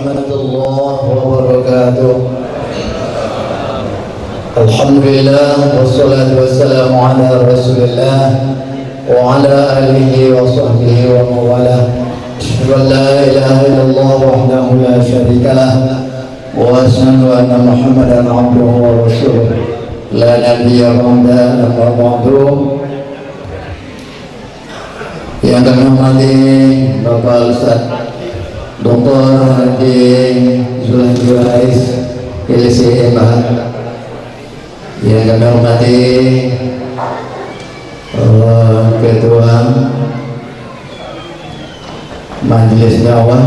warahmatullahi wabarakatuh. Alhamdulillah wassalatu wassalamu ala Rasulillah wa ala alihi wa sahbihi wa mawalah. Asyhadu an la ilaha illallah wahdahu la syarika lah wa asyhadu anna Muhammadan abduhu wa rasuluh la nabiyya ba'da amma ba'du. Yang kami hormati Bapak Ustaz Dr. Haji Zulhijjah Rais LCM, yang kami hormati Ketua Majelis Dakwah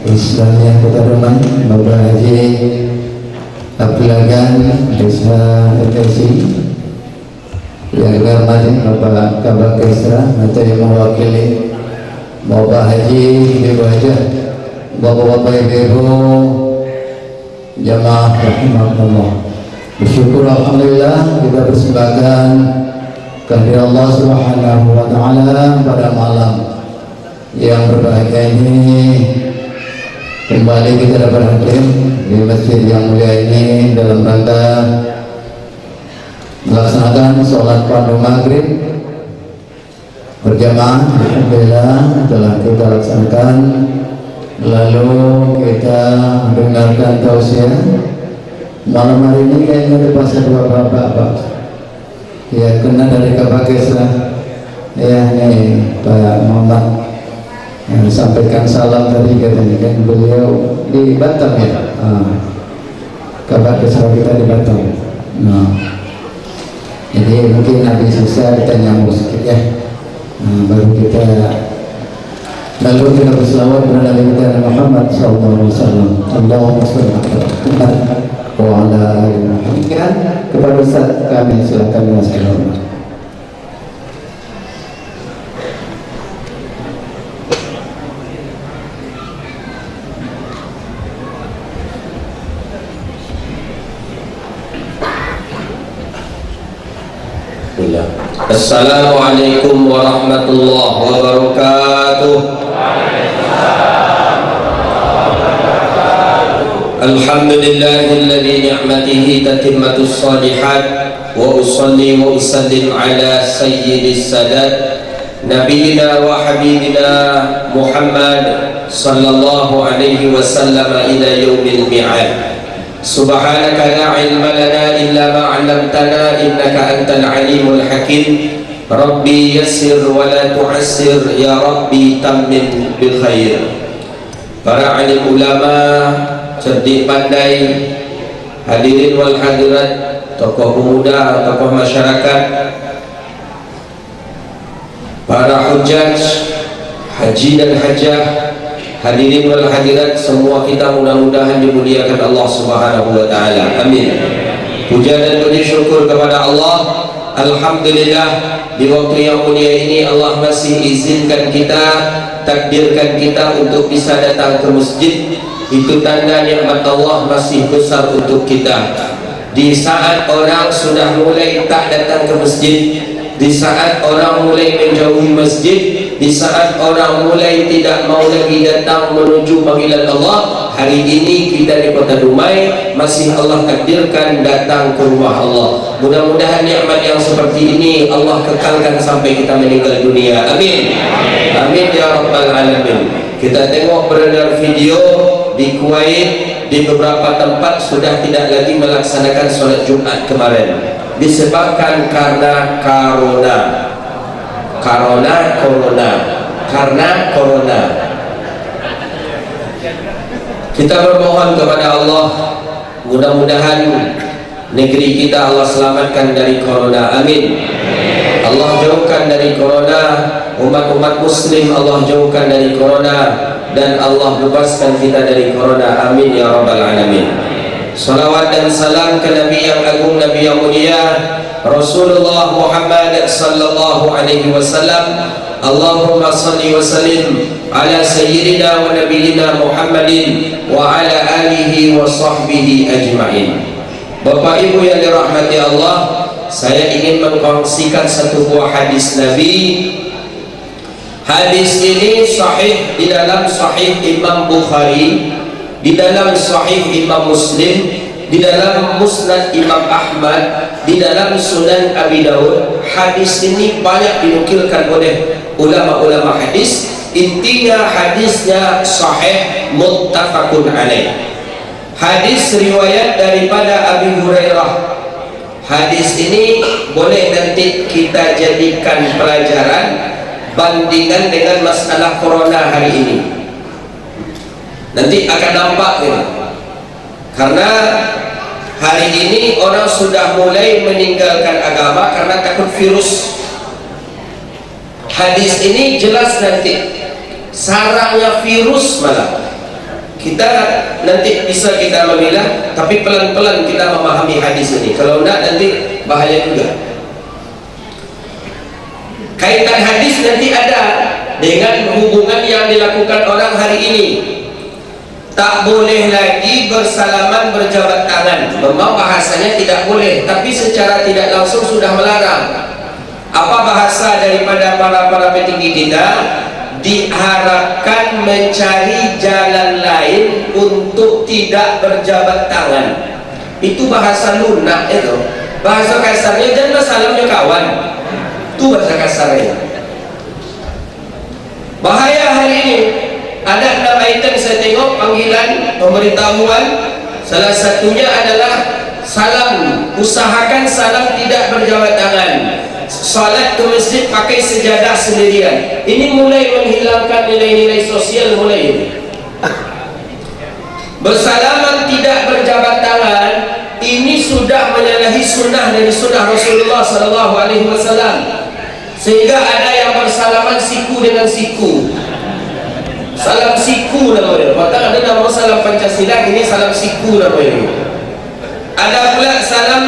Islamiyah Kota Demak Bapak Haji Abdulagan Desa FSC, yang kami hormati Bapak Kabak Kesra atau yang mewakili Bapak Haji, Ibu Haji, Bapak-bapak Ibu jamaah rahimahullah. Bersyukur alhamdulillah kita persembahkan kehadirat Allah Subhanahu wa taala pada malam yang berbahagia ini. Kembali kita dapat hadir di masjid yang mulia ini dalam rangka melaksanakan sholat fardu maghrib berjamaah. Alhamdulillah telah kita laksanakan. Lalu kita dengarkan tausiah. Malam hari ini kayaknya terpaksa dua bapak ya, kena dari Kabak Kesra ya, nih Pak Muhammad yang sampaikan salam tadi katanya kan beliau di Batam ya, Kabak Kesra kita di Batam. Nah, jadi mungkin habis susah kita nyambung sedikit ya. Baru kita lalu kita berselawat kepada Nabi kita Muhammad sallallahu alaihi wasallam. Allahumma shalli wa ala ali Muhammad. Kepada Ustaz kami silakan menyampaikan. Assalamualaikum warahmatullahi wabarakatuh. Alhamdulillahilladzi ni'matihi tatimmatus shalihat wa usalli wa usallim ala sayyidis sadat nabiyina wa habibina Muhammad sallallahu alaihi wasallam ila yaumil mi'ad. Subhanaka la ilma lana illa ma 'allamtana innaka antal alimul hakim. Rabbi yassir wa la tu'assir ya Rabbi tammim bil khair. Para alim ulama, cerdik pandai, hadirin wal hadirat, tokoh pemuda, tokoh masyarakat, para hujjaj, haji dan hajjah, hadirin wal hadirat, semua kita mudah-mudahan dimuliakan Allah Subhanahu wa taala. Amin. Puja dan puji syukur kepada Allah. Alhamdulillah, di waktu yang mulia ini Allah masih izinkan kita, takdirkan kita untuk bisa datang ke masjid. Itu tanda nikmat Allah masih besar untuk kita. Di saat orang sudah mulai tak datang ke masjid, di saat orang mulai menjauhi masjid, di saat orang mulai tidak mau lagi datang menuju panggilan Allah, hari ini kita di Kota Dumai masih Allah takdirkan datang ke rumah Allah. Mudah-mudahan nikmat yang seperti ini Allah kekalkan sampai kita meninggal dunia. Amin. Amin ya rabbal alamin. Kita tengok beredar video di Kuwait, di beberapa tempat sudah tidak lagi melaksanakan sholat Jumat kemarin disebabkan karena corona. Kita bermohon kepada Allah, mudah-mudahan negeri kita Allah selamatkan dari corona. Amin. Allah jauhkan dari corona, umat-umat muslim Allah jauhkan dari corona, dan Allah bebaskan kita dari corona. Amin ya rabbal alamin. Salawat dan salam ke Nabi yang agung, Nabi yang mulia, Rasulullah Muhammad sallallahu alaihi wasallam. Allahumma salli wa sallim ala sayyidina wa nabiyina Muhammadin wa ala alihi wa sahbihi ajma'in. Bapak Ibu yang dirahmati Allah, saya ingin mengkongsikan satu buah hadis Nabi. Hadis ini sahih di dalam Sahih Imam Bukhari di dalam Sahih Imam Muslim, di dalam Musnad Imam Ahmad, di dalam Sunan Abi Daud. Hadis ini banyak dinukilkan oleh ulama-ulama hadis. Intinya hadisnya sahih, muttafaqun alaih. Hadis riwayat daripada Abi Hurairah. Hadis ini boleh nanti kita jadikan pelajaran bandingan dengan masalah corona hari ini. Nanti akan nampak ini. Karena hari ini orang sudah mulai meninggalkan agama karena takut virus. Hadis ini jelas nanti sarangnya virus malah. Kita nanti bisa kita memilah, tapi pelan-pelan kita memahami hadis ini. Kalau enggak nanti bahaya juga. Kaitan hadis nanti ada dengan hubungan yang dilakukan orang hari ini. Tak boleh lagi bersalaman berjabat tangan. Memang bahasanya tidak boleh, tapi secara tidak langsung sudah melarang. Apa bahasa daripada para petinggi kita? Diharapkan mencari jalan lain untuk tidak berjabat tangan. Itu bahasa lunak itu. Bahasa kasarnya jangan salamnya kawan. Itu bahasa kasarnya. Bahaya hari ini. Ada 6 item saya tengok panggilan pemberitahuan. Salah satunya adalah salam. Usahakan salam tidak berjabat tangan. Salat ke masjid pakai sejadah sendirian. Ini mulai menghilangkan nilai-nilai sosial mulai ini. Bersalaman tidak berjabat tangan ini sudah menyalahi sunnah dari sunnah Rasulullah SAW. Sehingga ada yang bersalaman siku dengan siku. Salam siku namanya. Padahal ada nama salam Pancasila, ini salam siku namanya. Ada pula salam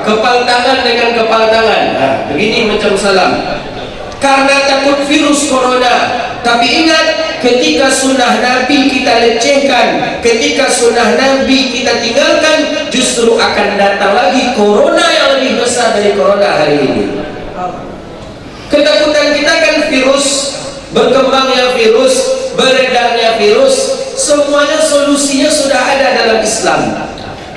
kepal tangan dengan kepal tangan. Begini macam salam. Karena takut virus corona. Tapi ingat, ketika sunnah Nabi kita lecehkan, ketika sunnah Nabi kita tinggalkan, justru akan datang lagi corona yang lebih besar dari corona hari ini. Ketakutan kita kan virus, berkembangnya virus, beredarnya virus, semuanya solusinya sudah ada dalam Islam.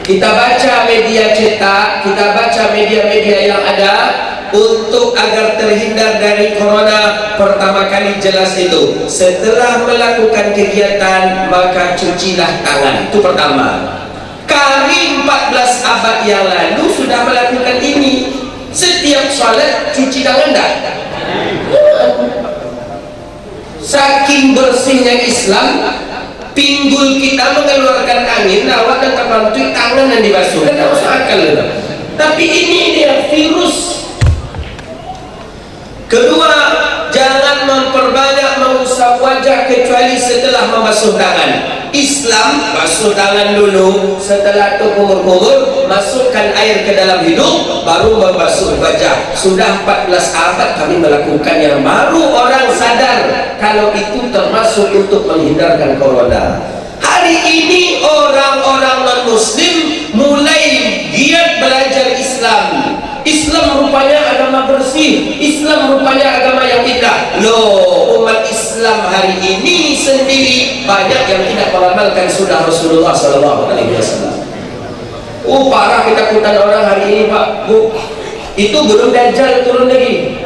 Kita baca media cetak, kita baca media-media yang ada untuk agar terhindar dari corona. Pertama kali jelas itu, setelah melakukan kegiatan maka cucilah tangan. Itu pertama. Kami 14 abad yang lalu sudah melakukan ini. Setiap salat cuci tangan tak? Saking bersihnya Islam, pinggul kita mengeluarkan angin, awak dan terbantu tangan yang dibasuh. Kan tak masuk akal. Tapi ini dia virus. Kedua, jangan memperbanyak mengusap wajah kecuali setelah membasuh tangan. Islam basuh tangan dulu, setelah itu kumur-kumur, masukkan air ke dalam hidung, baru membasuh wajah. Sudah 14 abad kami melakukan yang baru orang sadar kalau itu termasuk untuk menghindarkan corona. Hari ini orang-orang non-muslim mulai giat belajar Islam. Islam rupanya agama bersih, Islam rupanya agama yang indah. Loh, umat Islam hari ini sendiri banyak yang tidak mengamalkan sunnah Rasulullah SAW. Parah ketakutan orang hari ini, Pak, Bu. Itu belum Dajjal turun lagi.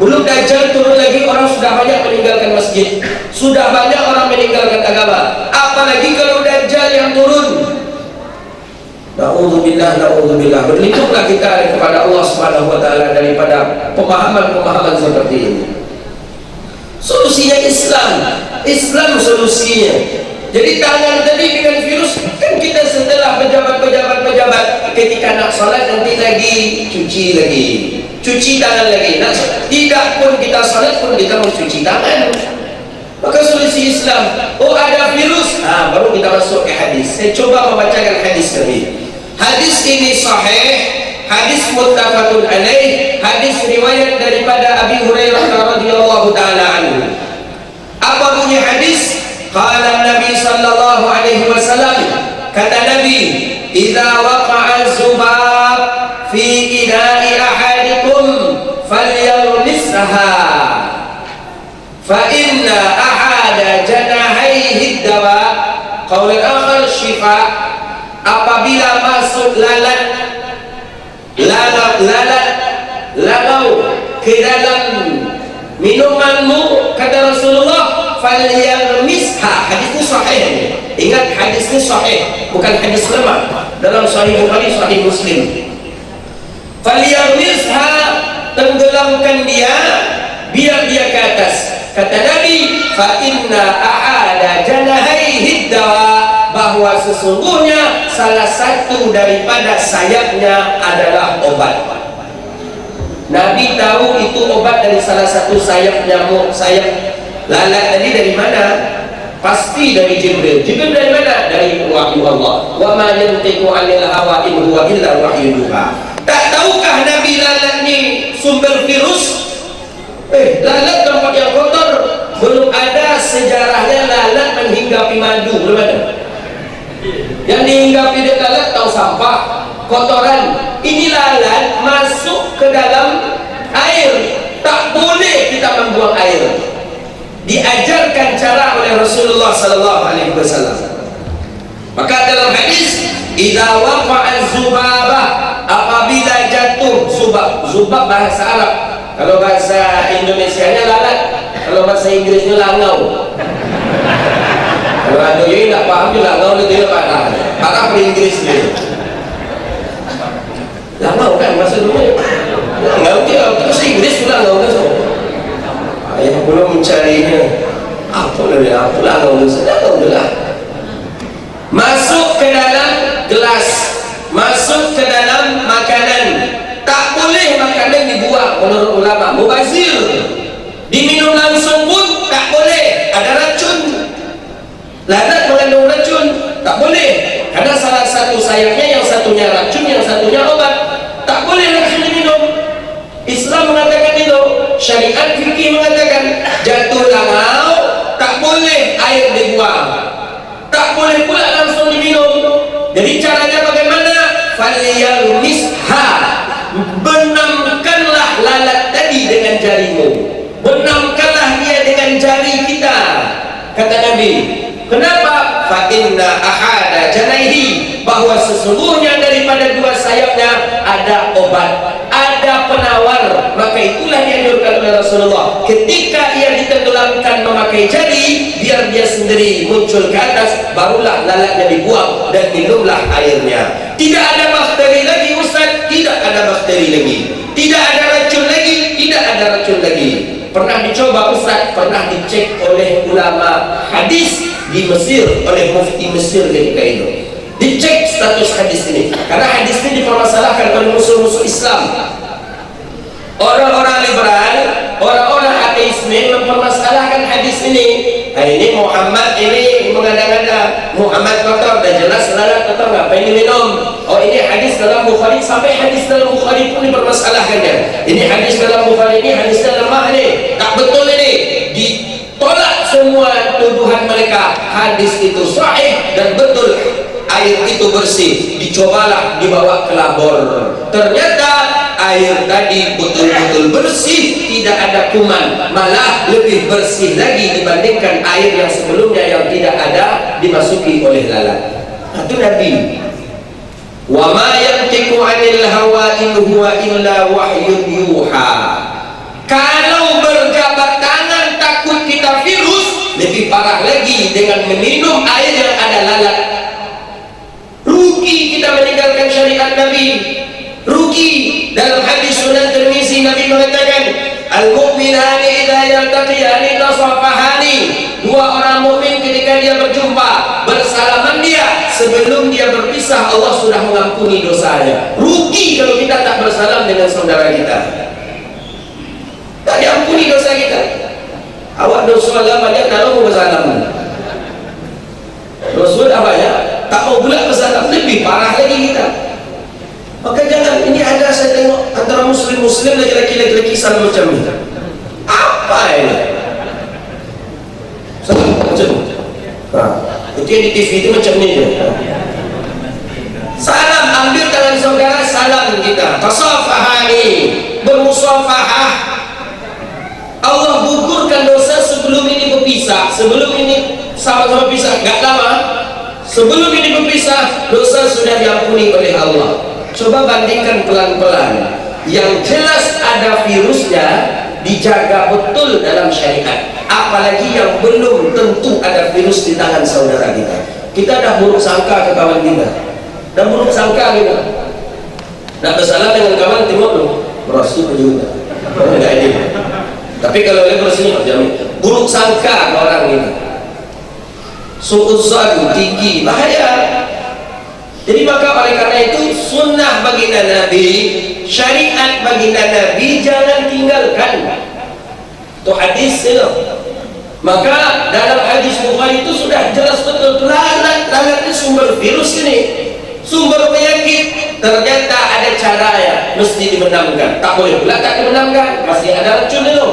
Belum Dajjal turun lagi, orang sudah banyak meninggalkan masjid, sudah banyak orang meninggalkan agama. Apalagi kalau Dajjal yang turun. Na'udzubillah, na'udzubillah. Berlindunglah kita kepada Allah Subhanahu wa taala daripada pemahaman-pemahaman seperti ini. Solusinya Islam. Islam solusinya. Jadi tangan tadi dengan virus kan kita setelah pejabat ketika nak salat nanti lagi cuci tangan lagi. Nah, tidak pun kita salat pun kita mau cuci tangan. Maka solusi Islam, ada virus, baru kita masuk ke hadis. Saya coba membacakan hadis tadi. Hadis ini sahih, hadis muttafaqun alaih, hadis riwayat daripada Abi Hurairah radhiyallahu taala anhu. Apa bunyi hadis? Qala Nabi sallallahu alaihi wasallam, kata Nabi, "Idza waqa'a az-zubab fi ina'i ahadikum falyaghmisha fa inna ahada janahi alaihi dawa, qaulun akhar syifa. Apabila masuk lalau ke dalam minumanmu, kata Rasulullah, falyarmisha. Hadis ini sahih. Ingat, hadis ini sahih, bukan hadis lemah. Dalam Sahih Bukhari, Sahih Muslim. Falyarmisha, tenggelamkan dia, biar dia ke atas. Kata Nabi, fa inna ahada janahaihi dawa, bahwa sesungguhnya salah satu daripada sayapnya adalah obat. Nabi tahu itu obat dari salah satu sayap nyamuk, sayap lalat tadi dari mana? Pasti dari Jibril. Jibril dari mana? Dari wahyu Allah. Wa ma yantiqu 'anil hawa in huwa illa wahyun yuha. Tak tahukah Nabi lalat ni sumber virus? Lalat tempat yang kotor. Belum ada sejarahnya lalat menghinggapi madu, belum ada. Yang dihinggapi dari lalat tahu sampah, kotoran. Ini lalat masuk ke dalam air. Tak boleh kita membuang air. Diajarkan cara oleh Rasulullah sallallahu alaihi wasallam. Maka dalam hadis, idza waqa'a zubabah, apabila jatuh zubab bahasa Arab. Kalau bahasa Indonesianya lalat, kalau bahasa Inggrisnya langau. Kalau ada yang tak paham tu langau dia parah. Parah pada Inggris dia. Langau kan bahasa dunia. Langau dia bahasa Inggris pula langau kan. Ayah belum mencarinya. Apa langau tu sedang tu lah. Masuk ke dalam gelas, masuk ke dalam makanan. Tak boleh makanan dibuang menurut ulama. Mubazir. Diminum langsung pun tak boleh, ada racun. Lalat mengandung racun, tak boleh. Karena salah satu sayapnya, yang satunya racun, yang satunya obat. Tak boleh langsung diminum. Islam mengatakan itu, syariat fikih mengatakan jatuh langau tak boleh air dibuang, tak boleh pula langsung diminum. Jadi caranya bagaimana? Falyarmisha, benamkanlah lalat tadi dengan jarimu, benamkanlah dia dengan jari kita, kata Nabi. Kenapa? Fa inna ahada janaihi, bahwa sesungguhnya daripada dua sayapnya ada obat, ada penawar. Maka itulah yang dilakukan oleh Rasulullah. Ketika ia ditenggelamkan memakai jari, biar dia sendiri muncul ke atas, barulah lalatnya dibuang dan minumlah airnya. Tidak ada bakteri lagi Ustaz, tidak ada bakteri lagi, tidak ada racun lagi, tidak ada racun lagi. Pernah dicoba Ustaz, pernah dicek oleh ulama hadis di Mesir, oleh mufti Mesir ketika itu. Dicek status hadis ini, karena hadis ini dipermasalahkan oleh musuh-musuh Islam. Orang-orang liberal, orang-orang ateisme mempermasalahkan hadis ini. Ini Muhammad ini mengada-ngada, Muhammad kotor, dan jelas lalat kotor, ngapain diminum? Oh, ini hadis dalam Bukhari, sampai hadis dalam Bukhari pun dipermasalahkannya. Ini hadis dalam Bukhari, ini hadis dalam lemah ini, tak betul ini. Ditolak semua tuduhan mereka. Hadis itu sahih dan betul, air itu bersih. Dicobalah dibawa ke labor, ternyata air tadi betul-betul bersih, tidak ada kuman, malah lebih bersih lagi dibandingkan air yang sebelumnya yang tidak ada dimasuki oleh lalat. Itu Nabi. Wa ma yantiqu 'anil hawa in huwa illa wahyun yuha. Kalau berjabat tangan takut kita virus, lebih parah lagi dengan meminum air yang ada lalat. Rugi kita meninggalkan syariat Nabi. Rugi. Dalam hadis Sunan Tirmizi Nabi mengatakan, al-mu'minani idza yaltaqiyani tasafahani. Dua orang mukmin ketika dia berjumpa, bersalaman dia, sebelum dia berpisah Allah sudah mengampuni dosanya. Rugi kalau kita tak bersalam dengan saudara kita, tak diampuni dosa kita. Awak dosa banyak kalau mau bersalam, dosa dah banyak, tak mau pula bersalam, lebih parah lagi kita. Maka jangan, ini ada saya tengok antara muslim-muslim laki-laki salam macam ni. Apa ini? Salam macam ni. Itu yang di TV itu macam ni je. Salam, ambil tangan saudara, salam kita. Tasafahani, bermusafahah. Allah gugurkan dosa sebelum ini berpisah, sebelum ini sama-sama pisah, gak lama sebelum ini berpisah, dosa sudah diampuni oleh Allah. Coba bandingkan pelan-pelan. Yang jelas ada virusnya dijaga betul dalam syariat, apalagi yang belum tentu ada virus di tangan saudara kita. Kita dah buruk sangka ke kawan kita, dah buruk sangka kita, nak bersalah dengan kawan, tengok tu bersih juga enggak ini. Tapi kalau dia bersih jamin buruk sangka ke orang ini, suudzon tinggi, bahaya. Jadi maka oleh karena itu sunnah baginda Nabi, syariat baginda Nabi jangan tinggalkan. Itu hadis itu. Maka dalam hadis Bukhari itu sudah jelas betul, lalat ini sumber virus ini, sumber penyakit. Ternyata ada caranya, mesti dimenamkan. Tak boleh pula tak dimenamkan, masih ada racun itu.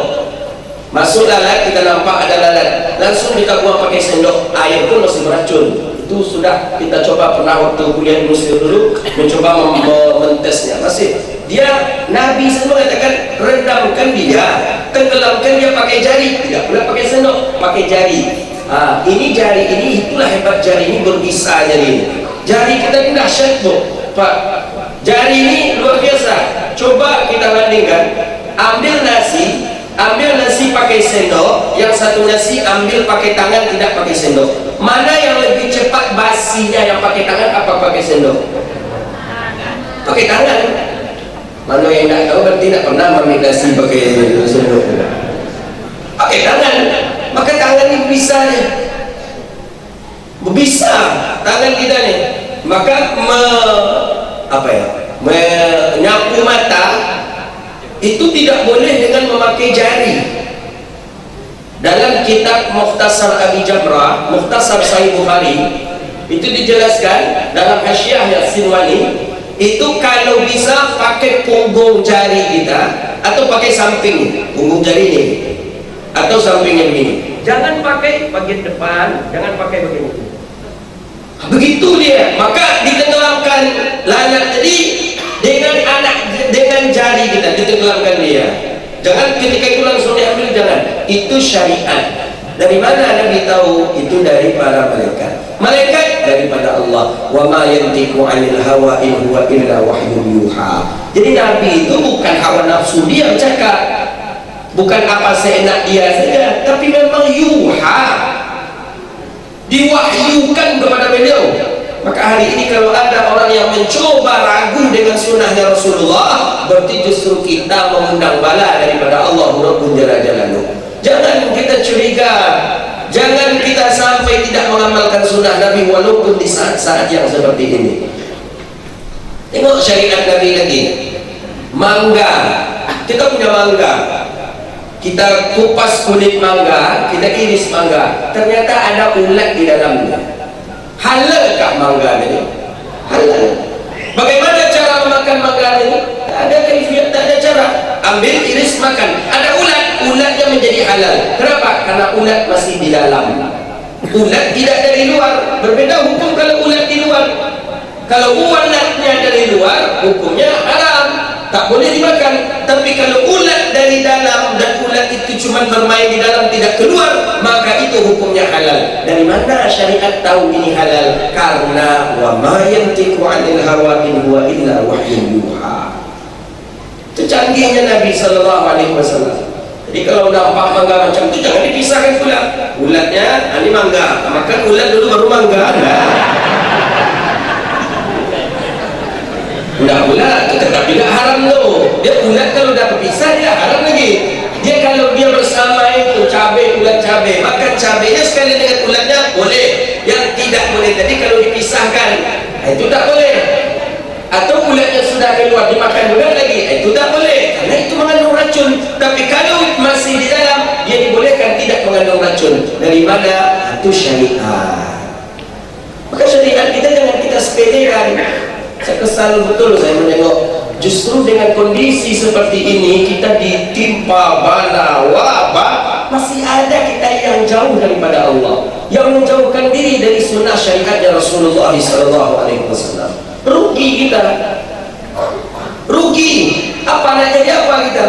Masuk lalat, kita nampak ada lalat, langsung kita buang pakai sendok, air pun masih beracun. Itu sudah kita coba, pernah waktu kuliah di Mesir dulu mencoba mentesnya, masih dia. Nabi SAW mengatakan rendamkan dia, tenggelamkan dia pakai jari, tidak pula pakai sendok, pakai jari. Ini jari ini, itulah hebat jari ini, berbisa jari ini. Jari kita ini dahsyat Pak, jari ini luar biasa. Coba kita bandingkan, ambil nasi pakai sendok, yang satu nasi ambil pakai tangan, tidak pakai sendok. Mana yang lebih cepat basinya, yang pakai tangan apa pakai sendok? Pakai tangan. Mana yang tidak tahu berarti tidak pernah ambil nasi pakai sendok. Pakai tangan. Maka tangan ini bisa tangan kita nih. Maka menyapu mata itu tidak boleh dengan memakai jari. Dalam kitab Mukhtasar Abi Jamrah, Mukhtasar Sahih Bukhari, itu dijelaskan dalam hasyiahnya Sinwani, itu kalau bisa pakai punggung jari kita atau pakai samping punggung jari ini atau sampingnya begini. Jangan pakai bagian depan, jangan pakai bagian ini. Begitu dia, maka ditenggelamkan lalat tadi dengan jari kita, ditenggelamkan dia. Jangan ketika itu langsung diambil, jangan. Itu syariat. Dari mana Nabi tahu? Itu dari para malaikat. Malaikat daripada Allah. Wa ma yantiqu 'anil hawa in huwa illa wahyun yuha. Jadi Nabi itu bukan hawa nafsu dia bercakap, bukan apa seenak dia saja, tapi memang yuha, diwahyukan kepada beliau. Maka hari ini kalau ada orang yang mencoba ragu dengan sunnahnya Rasulullah, berarti justru kita mengundang bala daripada Allah Rabbul Jalla Jalaluhu. Jangan kita curiga, jangan kita sampai tidak mengamalkan sunnah Nabi walaupun di saat-saat yang seperti ini. Tengok syariat Nabi lagi. Mangga, kita punya mangga, kita kupas kulit mangga, kita iris mangga, ternyata ada ulat di dalamnya. Halalkah mangga ini? Halal. Bagaimana cara memakan mangga ini? Tak ada kaifiat, tak ada cara. Ambil, iris, makan. Ada ulatnya menjadi halal. Kenapa? Karena ulat masih di dalam. Ulat tidak dari luar. Berbeda hukum kalau ulat di luar. Kalau ulatnya dari luar, hukumnya haram, tak boleh dimakan. Tapi kalau ulat dari dalam dan ulat itu cuma bermain di dalam, tidak keluar, maka itu hukumnya halal. Dari mana syariat tahu ini halal? Karena wa ma yantiqu 'anil hawa in huwa illa wahyun yuha. Itu canggihnya Nabi SAW. Jadi kalau nampak mangga macam itu jangan dipisahkan pula. Ulatnya, ini mangga, makan ulat dulu baru mangga. Udah ulat, tetapi tidak haram loh. Dia ulat kalau dah berpisah dia haram lagi. Dia kalau dia bersama itu cabai, ulat cabai, makan cabainya sekali dengan ulatnya boleh. Yang tidak boleh tadi kalau dipisahkan, itu tak boleh. Atau ulatnya sudah keluar dimakan ulat lagi, itu tak boleh. Karena itu mengandung racun. Tapi kalau masih di dalam, dia dibolehkan tidak mengandung racun. Dari mana? Itu syariat. Maka syariat kita jangan kita sepelekan. Saya kesal betul saya menengok, justru dengan kondisi seperti ini kita ditimpa bala wabah, masih ada kita yang jauh daripada Allah, yang menjauhkan diri dari sunnah syariatnya Rasulullah SAW. Rugi kita, rugi. Apa nak jadi apa kita?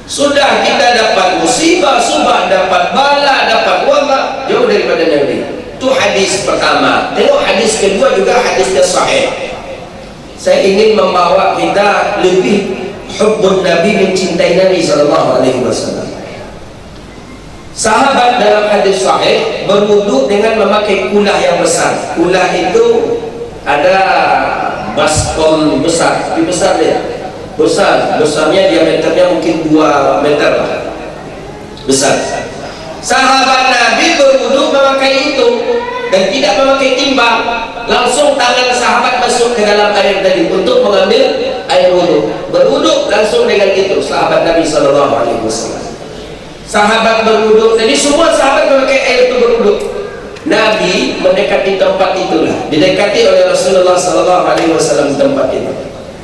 Sudah kita dapat musibah, dapat bala, dapat wabah, jauh daripada Nabi. Itu hadis pertama. Tengok hadis kedua juga hadisnya sahih. Saya ingin membawa kita lebih hubbun Nabi, mencintai Nabi SAW. Sahabat dalam hadis sahih berwudu dengan memakai kulah yang besar. Kulah itu ada baskom besar, tapi besar dia. Besarnya diameternya mungkin 2 meter lah. Besar. Sahabat Nabi berwudu memakai itu dan tidak memakai timbang. Langsung tangan sahabat masuk ke dalam air tadi untuk mengambil air wudu. Berwudu langsung dengan itu sahabat Nabi SAW. Sahabat berwudu, jadi semua sahabat memakai air itu berwudu. Nabi mendekati tempat itulah, didekati oleh Rasulullah SAW tempat itu.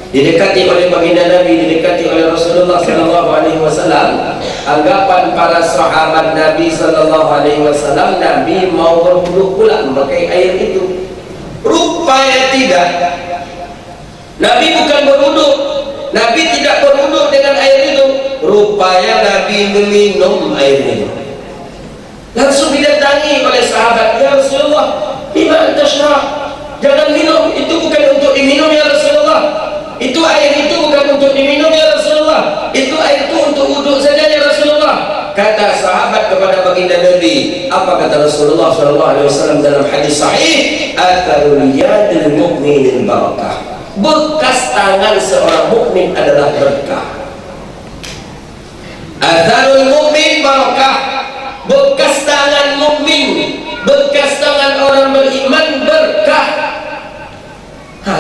Didekati oleh baginda Nabi, didekati oleh Rasulullah SAW. Anggapan para sahabat Nabi SAW, Nabi mau berwudu pula memakai air itu. Rupanya tidak. Nabi bukan berwudu, Nabi tidak berwudu dengan air itu. Rupanya Nabi meminum air itu. Langsung didatangi oleh sahabat, ya Rasulullah, lima tashrab, jangan minum, itu bukan untuk diminum ya Rasulullah. Itu air itu bukan untuk diminum ya Rasulullah. Itu air itu untuk wudhu saja ya Rasulullah. Kata sahabat kepada baginda Nabi, apa kata Rasulullah SAW dalam hadis sahih? Atharul yadil mu'minil barakah. Bekas tangan seorang mukmin adalah berkah. Atharul mu'min barakah. Bekas tangan mukmin, bekas tangan orang beriman berkah.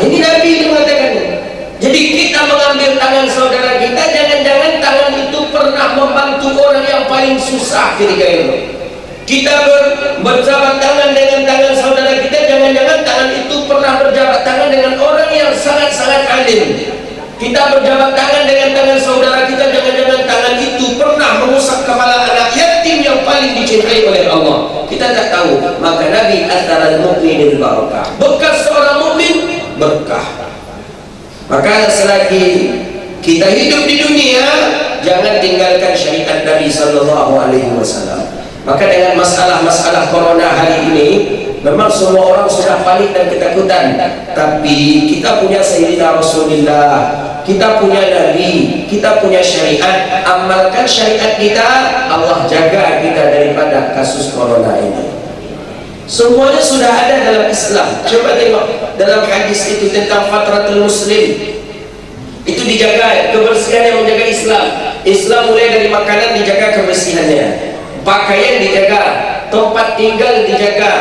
Ini Nabi mengatakan. Jadi kita mengambil tangan saudara kita, jangan-jangan tangan itu pernah membantu orang yang paling susah ketika itu. Kita berjabat tangan dengan tangan saudara kita, jangan-jangan tangan itu pernah berjabat tangan dengan orang yang sangat-sangat alim. Kita berjabat tangan dengan tangan saudara kita, jangan-jangan tangan itu pernah mengusap kepala anak yatim yang paling dicintai oleh Allah. Kita tak tahu. Maka Nabi antara mukminin barakah. Bekas seorang mukmin berkah. Maka selagi kita hidup di dunia, jangan tinggalkan syariat Nabi SAW. Maka dengan masalah-masalah corona hari ini, memang semua orang sudah panik dan ketakutan. Tapi kita punya Sayyidina Rasulullah, kita punya Nabi, kita punya syariat. Amalkan syariat kita, Allah jaga kita daripada kasus corona ini. Semuanya sudah ada dalam Islam. Coba tengok dalam hadis itu tentang fatratul muslim. Itu dijaga, kebersihan yang menjaga Islam. Islam mulai dari makanan dijaga kebersihannya, pakaian dijaga, tempat tinggal dijaga,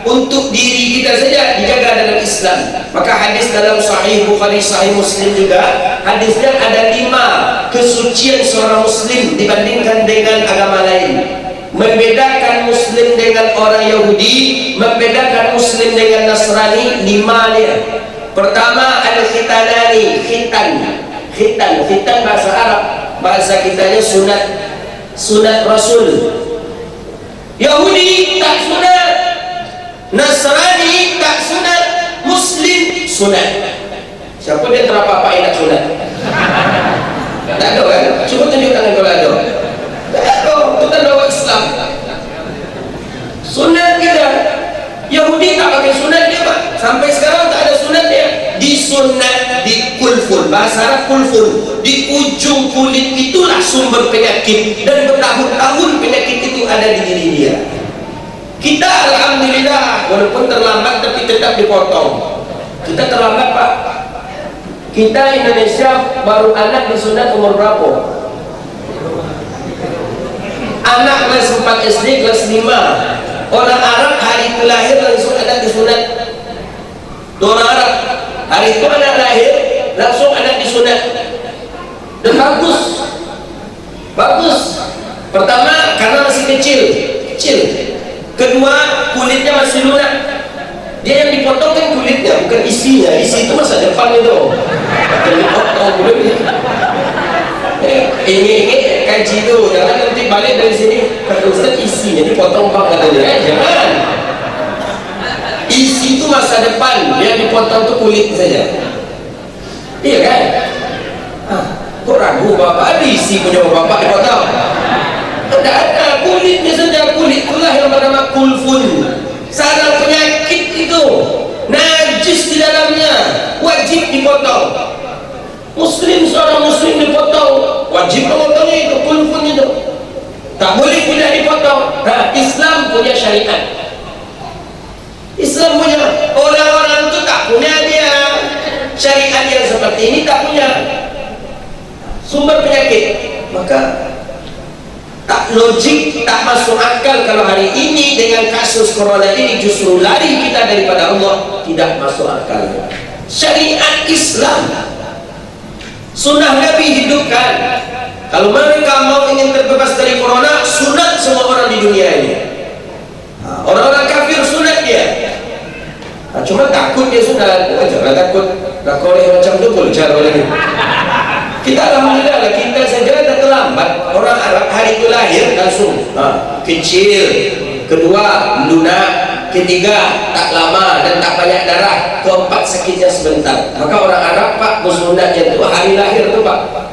untuk diri kita saja dijaga dalam Islam. Maka hadis dalam Sahih Bukhari, Sahih Muslim juga, hadisnya ada 5 kesucian seorang muslim dibandingkan dengan agama lain. Membedakan muslim dengan orang Yahudi, membedakan muslim dengan Nasrani, 5 dia. Pertama, al-khitanani, khitan bahasa Arab, bahasa kitanya sunat Rasul. Yahudi tak sunat, Nasrani tak sunat, Muslim sunat. Siapa dia terapa-apa nak sunat? Tak ada kan? Cuba tunjuk tangan kalau ada. Itu kan bawa Islam. Sunat kita. Yahudi tak pakai sunat dia Pak. Sampai sekarang tak ada sunat dia. Disunat di kulfun, bahasa Arab kulfun. Di ujung kulit itulah sumber penyakit, dan bertahun-tahun penyakit itu ada di diri dia. Kita alhamdulillah walaupun terlambat tapi tetap dipotong. Kita terlambat Pak. Kita Indonesia baru anak disunat umur berapa? Anak kelas 4 SD, kelas 5. Orang Arab hari itu lahir langsung anak disunat. Orang Arab hari itu anak lahir langsung anak disunat. Dan bagus. Pertama karena masih kecil. Kedua kulitnya masih lunak. Dia yang dipotong kan kulitnya, bukan isinya. Isi itu masa depan itu. Jadi dipotong kulitnya. Ini kaji itu, jangan nanti balik dari sini kata Ustaz isinya dipotong bang katanya. Jangan. Isi itu masa depan, dia dipotong tuh kulit saja. Iya kan? Kok ragu bapak? Ada isi punya bapak dipotong? Tidak ada, kulitnya saja. Kulit itulah yang bernama kulfun. syariat. Islam punya, orang-orang itu tak punya dia syariat yang seperti ini, tak punya. Sumber penyakit, maka tak logik, tak masuk akal kalau hari ini dengan kasus corona ini justru lari kita daripada Allah. Tidak masuk akal. Syariat Islam, sunnah Nabi hidupkan. Kalau mereka mau ingin terbebas dari corona, sunat semua orang di dunia ini. Orang-orang kafir sunat dia. Cuma takut dia sunat. Jangan takut. Tak boleh macam tu pun cara lagi. Kita alhamdulillah lah, kita saja dah terlambat. Orang Arab hari itu lahir langsung kecil, kedua lunak, ketiga tak lama dan tak banyak darah, keempat sakitnya sebentar. Maka orang Arab pak bersunatnya itu hari lahir tu pak,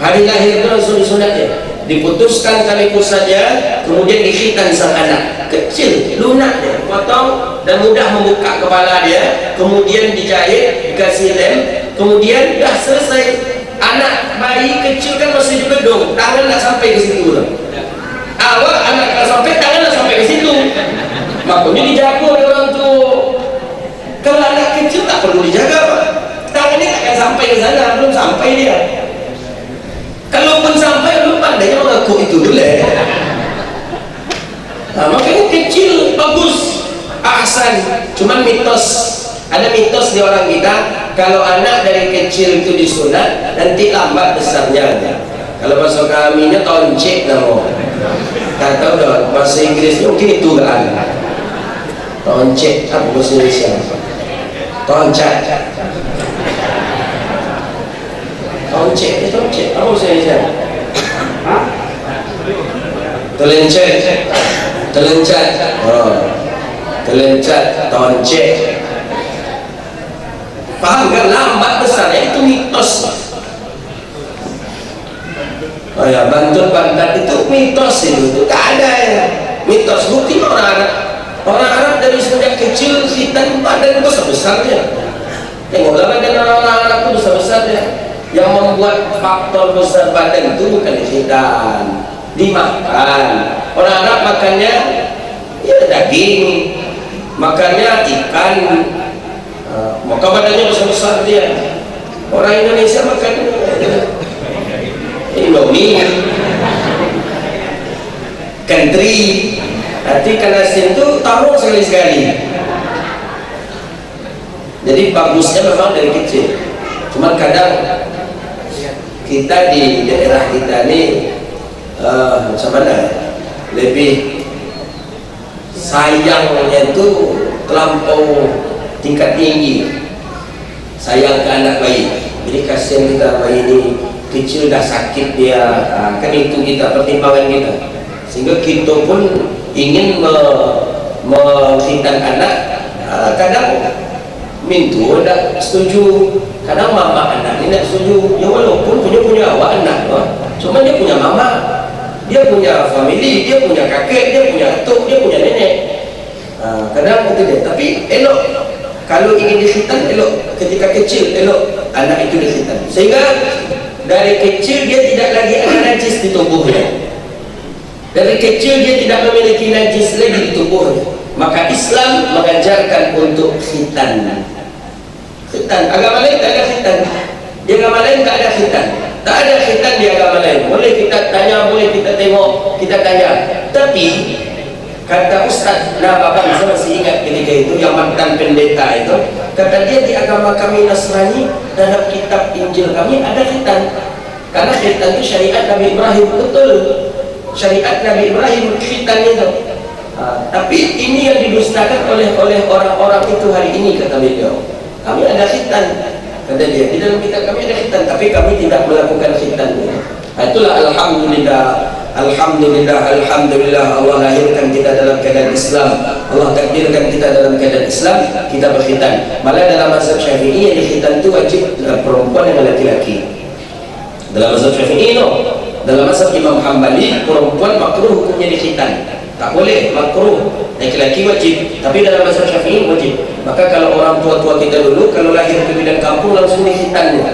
hari lahir itu langsung disunatnya, diputuskan tali pusatnya, kemudian dikhitan sang anak kecil, lunak dia, potong dan mudah membuka kepala dia, kemudian dijahit, dikasih lem, kemudian dah selesai. Anak bayi kecil kan masih di bedung, tangan tak sampai ke situ lah. Awal anak tak sampai, tangan tak sampai ke situ. Makanya dijaga oleh orang tu. Kalau anak kecil tak perlu dijaga pak, tangannya takkan sampai ke sana, belum sampai dia. Kalaupun sampai, belum pandainya mengaku itu dulu. Makanya kecil bagus, ahsan. Cuman mitos. Ada mitos di orang kita, kalau anak dari kecil itu disunat, nanti lambat besarnya. Kalau bahasa kaminya toncek nama. Tak tahu dah bahasa Inggrisnya mungkin itu kan. Toncek apa bahasa Indonesia? Toncek. Toncek itu toncek. Apa bahasa Indonesia? Telencet. Telencet. Telencet. Toncek. Paham kan? Lambat besarnya itu mitos. Oh ya, Bantul Bantat itu mitos itu tak ada ya. Mitos bukti orang Arab dari sejak kecil khitan badan besar-besarnya. Tengoklah badan orang Arab itu besar-besarnya. Yang membuat faktor besar badan itu bukan khitan, dimakan. Orang Arab makannya ya daging, makannya ikan. Maka badannya besar-besar dia. Orang Indonesia makan Indomie, country, nanti ikan asin itu taruh sekali-sekali. Jadi bagusnya memang dari kecil. Cuma kadang kita di daerah kita ini macam mana? Lebih sayangnya itu terlampau tingkat tinggi, sayang ke anak bayi. Jadi kasihan kita, bayi ini kecil dah sakit dia, kan itu kita pertimbangan kita, sehingga kita pun ingin menghitan anak. Kadang mintu tak setuju, kadang mama anak ini tak setuju. Ya walaupun punya awak anak, cuma dia punya mama, dia punya family, dia punya kakek, dia punya atuk, dia punya nenek. Kadang itu dia, tapi elok. Kalau ingin dikhitan, elok. Ketika kecil, elok anak itu dikhitan. Sehingga dari kecil dia tidak lagi ada najis di tubuhnya. Dari kecil dia tidak memiliki najis lagi di tubuhnya. Maka Islam mengajarkan untuk khitan. Khitan. Agama lain tak ada khitan. Di agama lain tak ada khitan. Tak ada khitan di agama lain. Boleh kita tanya, boleh kita tengok, kita tanya. Tapi kata Ustaz Babang, saya masih ingat ketika itu, yang mantan pendeta itu, kata dia di agama kami Nasrani, dalam kitab Injil kami ada khitan. Karena khitan itu syariat Nabi Ibrahim, betul. Syariat Nabi Ibrahim khitan itu. Tapi ini yang didustakan oleh orang-orang itu hari ini, kata beliau. Kami ada khitan, kata dia. Di dalam kitab kami ada khitan, tapi kami tidak melakukan khitan. Itulah alhamdulillah. Alhamdulillah, Alhamdulillah Allah lahirkan kita dalam keadaan Islam, Allah takdirkan kita dalam keadaan Islam, kita berkhitan. Malah dalam mazhab Syafi'i yang dikhitan itu wajib perempuan dengan laki-laki. Dalam mazhab Syafi'i itu, dalam mazhab Imam Hambali, perempuan makruh hukumnya dikhitan, tak boleh, makruh. Laki-laki wajib, tapi dalam mazhab Syafi'i wajib. Maka kalau orang tua-tua kita dulu, kalau lahir ke bidang kampung langsung dikhitan.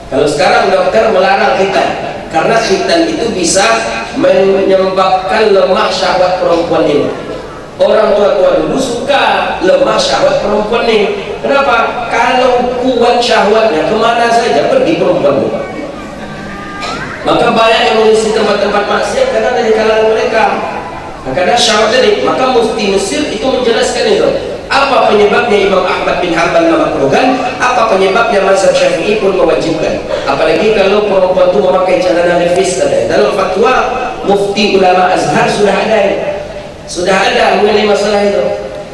Kalau sekarang dokter melarang khitan, karena khitan itu bisa menyebabkan lemah syahwat perempuan ini. Orang tua-tua dulu suka lemah syahwat perempuan ni. Kenapa? Kalau kuat syahwatnya, kemana saja pergi perempuan itu. Maka banyak yang mengisi tempat-tempat maksiat karena dari kalangan mereka. Karena syahwat tadi, maka mufti Mesir itu menjelaskan itu. Apa penyebabnya Imam Ahmad bin Hanbal memakruhkan? Apa penyebabnya mazhab Syafi'i pun mewajibkan? Apalagi kalau perempuan itu memakai celana levis tadi. Dalam fatwa mufti ulama Azhar sudah ada mengenai masalah itu.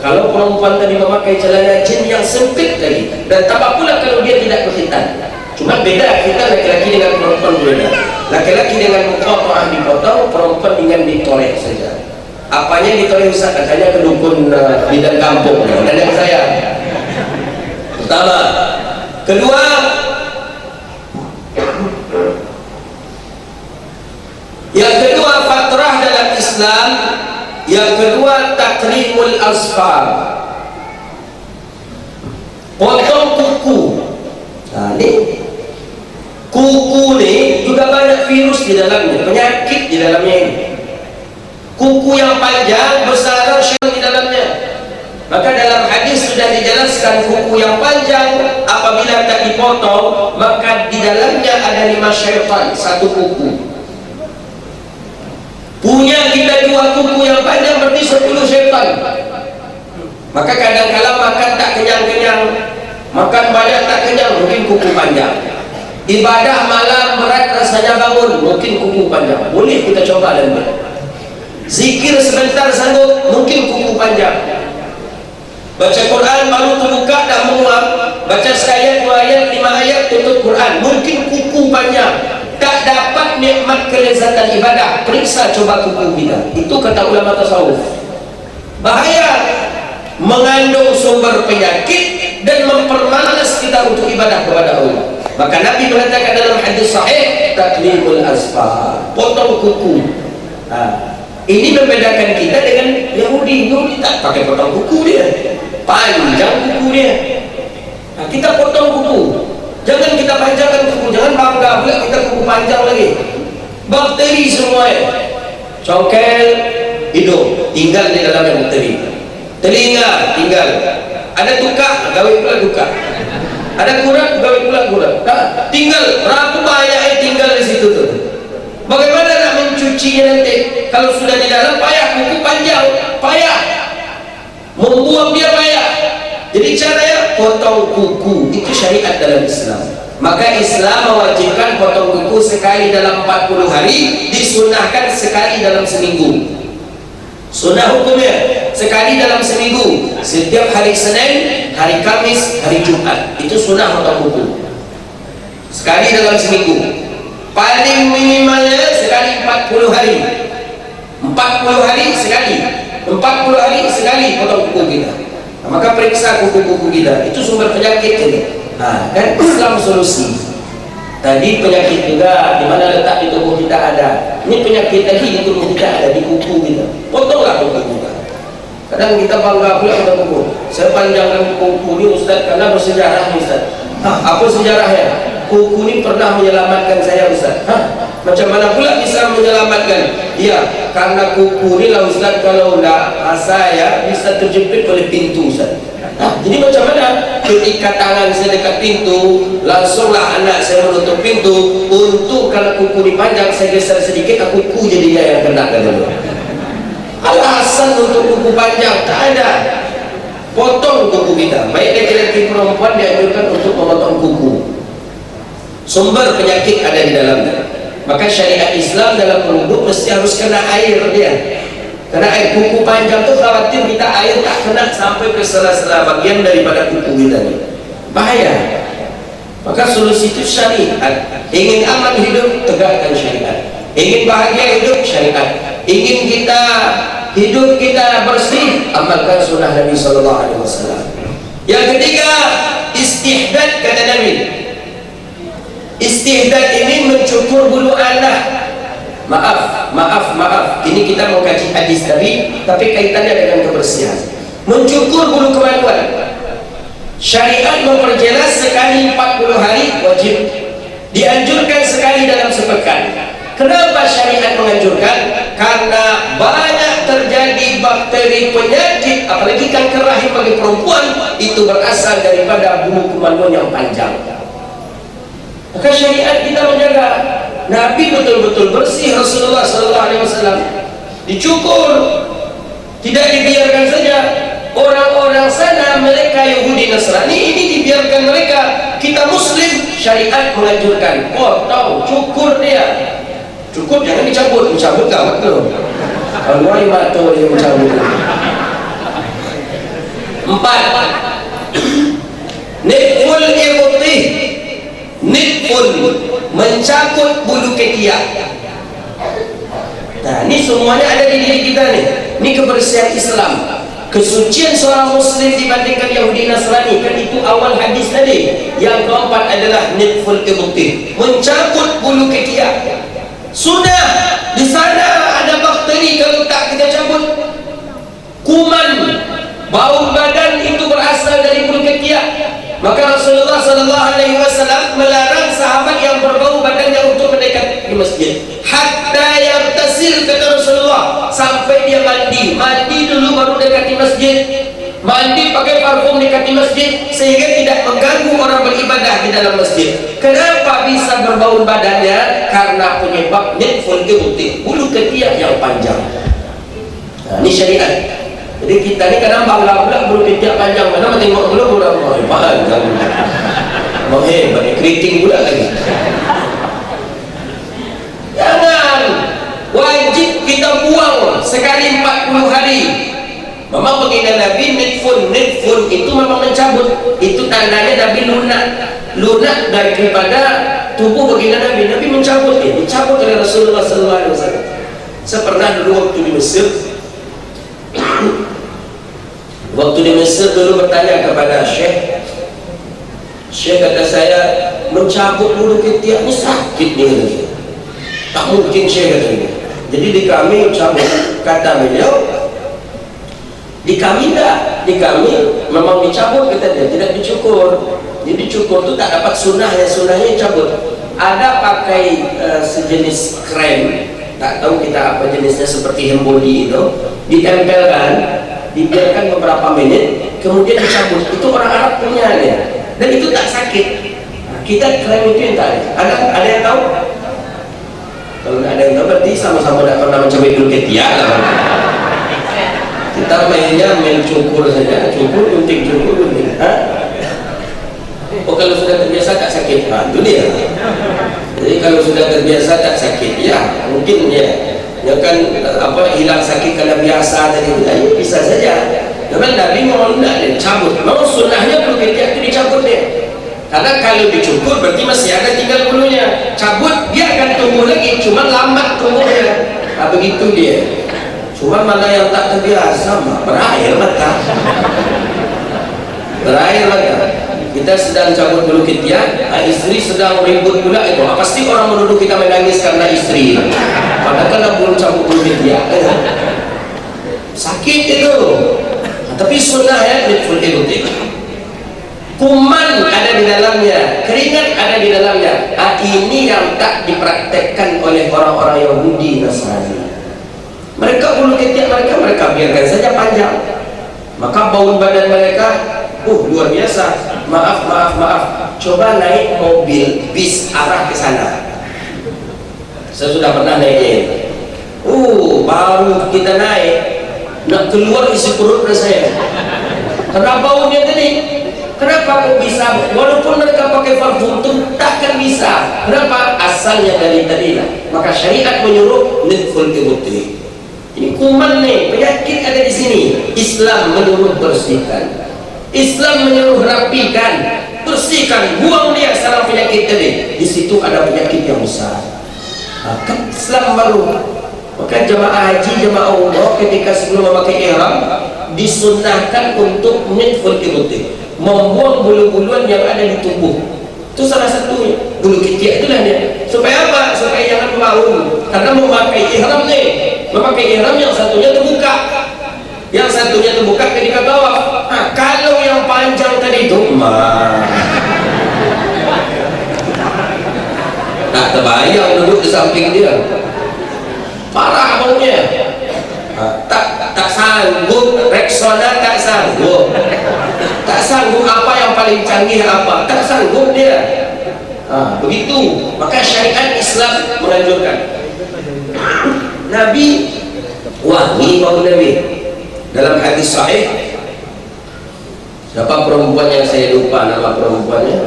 Kalau perempuan tadi memakai celana jin yang sempit lagi, dan tambah pula kalau dia tidak berkhitan. Cuma beda kita laki-laki dengan perempuan berbeda. Laki-laki dengan muqatta'ah dipotong, perempuan dengan ditoreh saja. Apanya ditoreh Ustaz? Katanya ke dukun bidan kampung. Dan yang saya pertama. Kedua, yang kedua fatrah dalam Islam. Yang kedua takrimul asfar, potong kuku. Nah, ini kuku ni juga banyak virus di dalamnya, penyakit di dalamnya ini. Kuku yang panjang bersarang syaitan di dalamnya. Maka dalam hadis sudah dijelaskan kuku yang panjang apabila tak dipotong maka di dalamnya ada 5 syaitan, 1 kuku. Punya kita 2 kuku yang panjang berarti 10 syaitan. Maka kadang-kala makan tak kenyang-kenyang, makan banyak tak kenyang, mungkin kuku panjang. Ibadah malam berat rasanya bangun, mungkin kuku panjang. Boleh kita coba dan zikir sebentar sanggup, mungkin kuku panjang. Baca Quran baru terbuka dah menguap, baca sekali 2 ayat 5 ayat tutup Quran, mungkin kuku panjang. Tak dapat nikmat kelezatan ibadah, periksa coba kuku kita. Itu kata ulama tasawuf. Bahaya, mengandung sumber penyakit dan mempermalas kita untuk ibadah kepada Allah. Maka Nabi mengatakan dalam hadis sahih, taklimul asfar, potong kuku. Ini membedakan kita dengan Yahudi. Yahudi tak pakai potong kuku dia, panjang kuku dia. Kita potong kuku. Jangan kita panjangkan kuku, jangan bangga pula kita kuku panjang lagi. Bakteri semua ya. Congkel hidung tinggal di dalam bakteri. Telinga tinggal. Ada tukak, gawe pula tukak. Ada kurat, gawe pula kurat. Tinggal berapa banyak yang tinggal di situ tuh. Bagaimana nak mencucinya nanti? Kalau sudah di dalam payah, kuku panjang, payah. Membuang dia payah. Jadi caranya potong kuku, itu syariat dalam Islam. Maka Islam mewajibkan potong kuku sekali dalam 40 hari, disunahkan sekali dalam seminggu. Sunnah hukumnya sekali dalam seminggu, setiap hari Senin, hari Kamis, hari Jumat. Itu sunnah potong kuku. Sekali dalam seminggu. Paling minimalnya sekali 40 hari. 40 hari sekali. 40 hari sekali potong kuku kita. Maka periksa kuku-kuku kita, itu sumber penyakit ini. Kan Islam solusi. Tadi penyakit juga di mana letak di tubuh kita ada. Ini penyakit lagi di tubuh kita ada di kuku kita. Potonglah kuku kita. Kadang kita bangga pula dengan kuku. Saya panjangkan kuku ini Ustaz karena bersejarah Ustaz. Apa sejarahnya? Kuku ini pernah menyelamatkan saya Ustaz. Macam mana pula bisa menyelamatkan? Iya, karena kuku ini lah Ustaz, kalau enggak saya bisa terjepit oleh pintu Ustaz. Jadi macam mana? Ketika tangan saya dekat pintu, langsunglah anak saya menutup pintu. Untuk kalau kuku ini panjang, saya geser sedikit, kuku jadinya yang kena dulu. Alasan untuk kuku panjang tak ada. Potong kuku kita. Baik laki-laki perempuan dianjurkan untuk memotong kuku. Sumber penyakit ada di dalamnya. Maka syariat Islam dalam berwudu mesti harus kena air dia. Karena air kuku panjang itu khawatir kita air tak kena sampai ke sela-sela bagian daripada kuku kita ini. Bahaya. Maka solusi itu syariat. Ingin aman hidup, tegakkan syariat. Ingin bahagia hidup, syariat. Ingin kita hidup kita bersih, amalkan sunnah Nabi SAW. Yang ketiga, istihdad kata Nabi. Istihdad ini mencukur bulu anak. Maaf. Ini kita mau kaji hadis tadi, tapi kaitannya dengan kebersihan. Mencukur bulu kemaluan. Syariat memperjelas sekali 40 hari wajib. Dianjurkan sekali dalam sepekan. Kenapa syariat menganjurkan? Karena banyak terjadi bakteri penyakit, apalagi kanker rahim bagi perempuan, itu berasal daripada bulu kemaluan yang panjang. Maka syariat kita menjaga. Nabi betul-betul bersih, Rasulullah SAW dicukur, tidak dibiarkan saja. Orang-orang sana, mereka Yahudi Nasrani, ini dibiarkan mereka. Kita Muslim, syariat menganjurkan potong, cukur dia. Cukur jangan dicabut, dicabut gawat tu. Kalau lima tu dia mencabut. 4. Nitful ibtih, nitful, mencabut bulu ketiak. Nah, ini semuanya ada di diri kita nih. Ini kebersihan Islam. Kesucian seorang Muslim dibandingkan Yahudi Nasrani, kan itu awal hadis tadi. Yang keempat adalah nitful ibtih, mencabut bulu ketiak. Sudah di sana ada bakteri, kalau tak kita cabut. Kuman, bau badan itu berasal dari bulu ketiak. Maka Rasulullah SAW melarang sahabat yang berbau badannya untuk mendekat di masjid. Hatta yartasil, kata Rasulullah, sampai dia mandi dulu baru dekat di masjid. Mandi pakai parfum dekat di masjid, sehingga tidak mengganggu orang beribadah di dalam masjid. Kenapa bisa berbau badannya? Karena penyebab nitful ibtih, bulu ketiak yang panjang. Nah, ini syariat. Jadi kita ni kadang bangga pula bulu ketiak panjang. Mana tengok dulu orang panjang. Hebat, keriting pula lagi. Jangan. Wajib kita buang sekali 40 hari. Memang baginda Nabi nitful itu memang mencabut. Itu tandanya Nabi lunak daripada tubuh baginda Nabi. Nabi mencabut, dicabut oleh Rasulullah SAW. Saya pernah dulu waktu di Mesir. Waktu di Mesir dulu bertanya kepada Syekh kata saya, mencabut bulu ketiak ini sakit nih. Tak mungkin Syekh katanya. Jadi di kami cabut, kata beliau, di kami enggak, di kami memang dicabut, kata dia, tidak dicukur. Jadi cukur itu tak dapat sunnahnya cabut. Ada pakai sejenis krem, tak tahu kita apa jenisnya, seperti hembody itu, ditempelkan, dibiarkan beberapa menit, kemudian dicabut. Itu orang Arab punya dia, dan itu tak sakit. Kita krem itu yang tak ada yang tahu? Kalau ada yang tahu berarti sama-sama tidak pernah mencapai bulu ketiak lah. Kita main cukur saja, gunting. Oh, kalau sudah terbiasa tak sakit, itu dia. Jadi kalau sudah terbiasa tak sakit, ya mungkin ya kan hilang sakit karena biasa tadi itu, ya bisa saja. Memang Nabi mau tidak dicabut. Memang sunnahnya bulu ketiak itu dicabut dia. Karena kalau dicukur berarti masih ada tinggal bulunya. Cabut dia akan tumbuh lagi, cuma lambat tumbuhnya. Nah, begitu dia. Cuma mana yang tak terbiasa, berair mata. Kita sedang cabut bulu ketiak, istri sedang ribut pula itu. Pasti orang menuduh kita menangis karena istri. Padahal kan belum cabut bulu ketiak. Sakit itu. Tapi sunnah ya, nitful ibtih. Kuman ada di dalamnya, keringat ada di dalamnya. Ini yang tak dipraktekkan oleh orang-orang Yahudi Nasrani. Mereka bulu ketiak mereka biarkan saja panjang. Maka bau badan mereka luar biasa. Maaf. Coba naik mobil bis arah ke sana. Saya sudah pernah naiknya. Baru kita naik, nak keluar isi perut saya. Karena baunya tadi. Kenapa kok bisa? Walaupun mereka pakai parfum itu takkan bisa. Kenapa? Asalnya dari tadilah. Maka syariat menyuruh nitful ibtih. Ini kuman nih, penyakit ada di sini. Islam menyuruh bersihkan. Islam menyuruh rapikan, bersihkan, buang dia sarang penyakit tadi. Di situ ada penyakit yang besar. Kan Islam baru. Maka jemaah haji, jemaah umrah ketika sebelum memakai ihram disunnahkan untuk nitful ibtih, membuang bulu-buluan yang ada di tubuh. Itu salah satunya. Bulu ketiak itulah dia. Supaya apa? Supaya jangan bau. Karena memakai ihram nih, memakai ihram yang satunya terbuka, yang satunya terbuka ketika bawah. Kalau yang panjang tadi itu tak terbayang duduk di samping dia, parah baunya. Tak tak sanggup. Rexona tak sanggup. Tak sanggup. Apa yang paling canggih apa? Tak sanggup dia. Begitu. Maka syariat Islam menganjurkan. Nabi wangi bau Nabi. Dalam hadis sahih, siapa perempuan yang saya lupa nama perempuannya,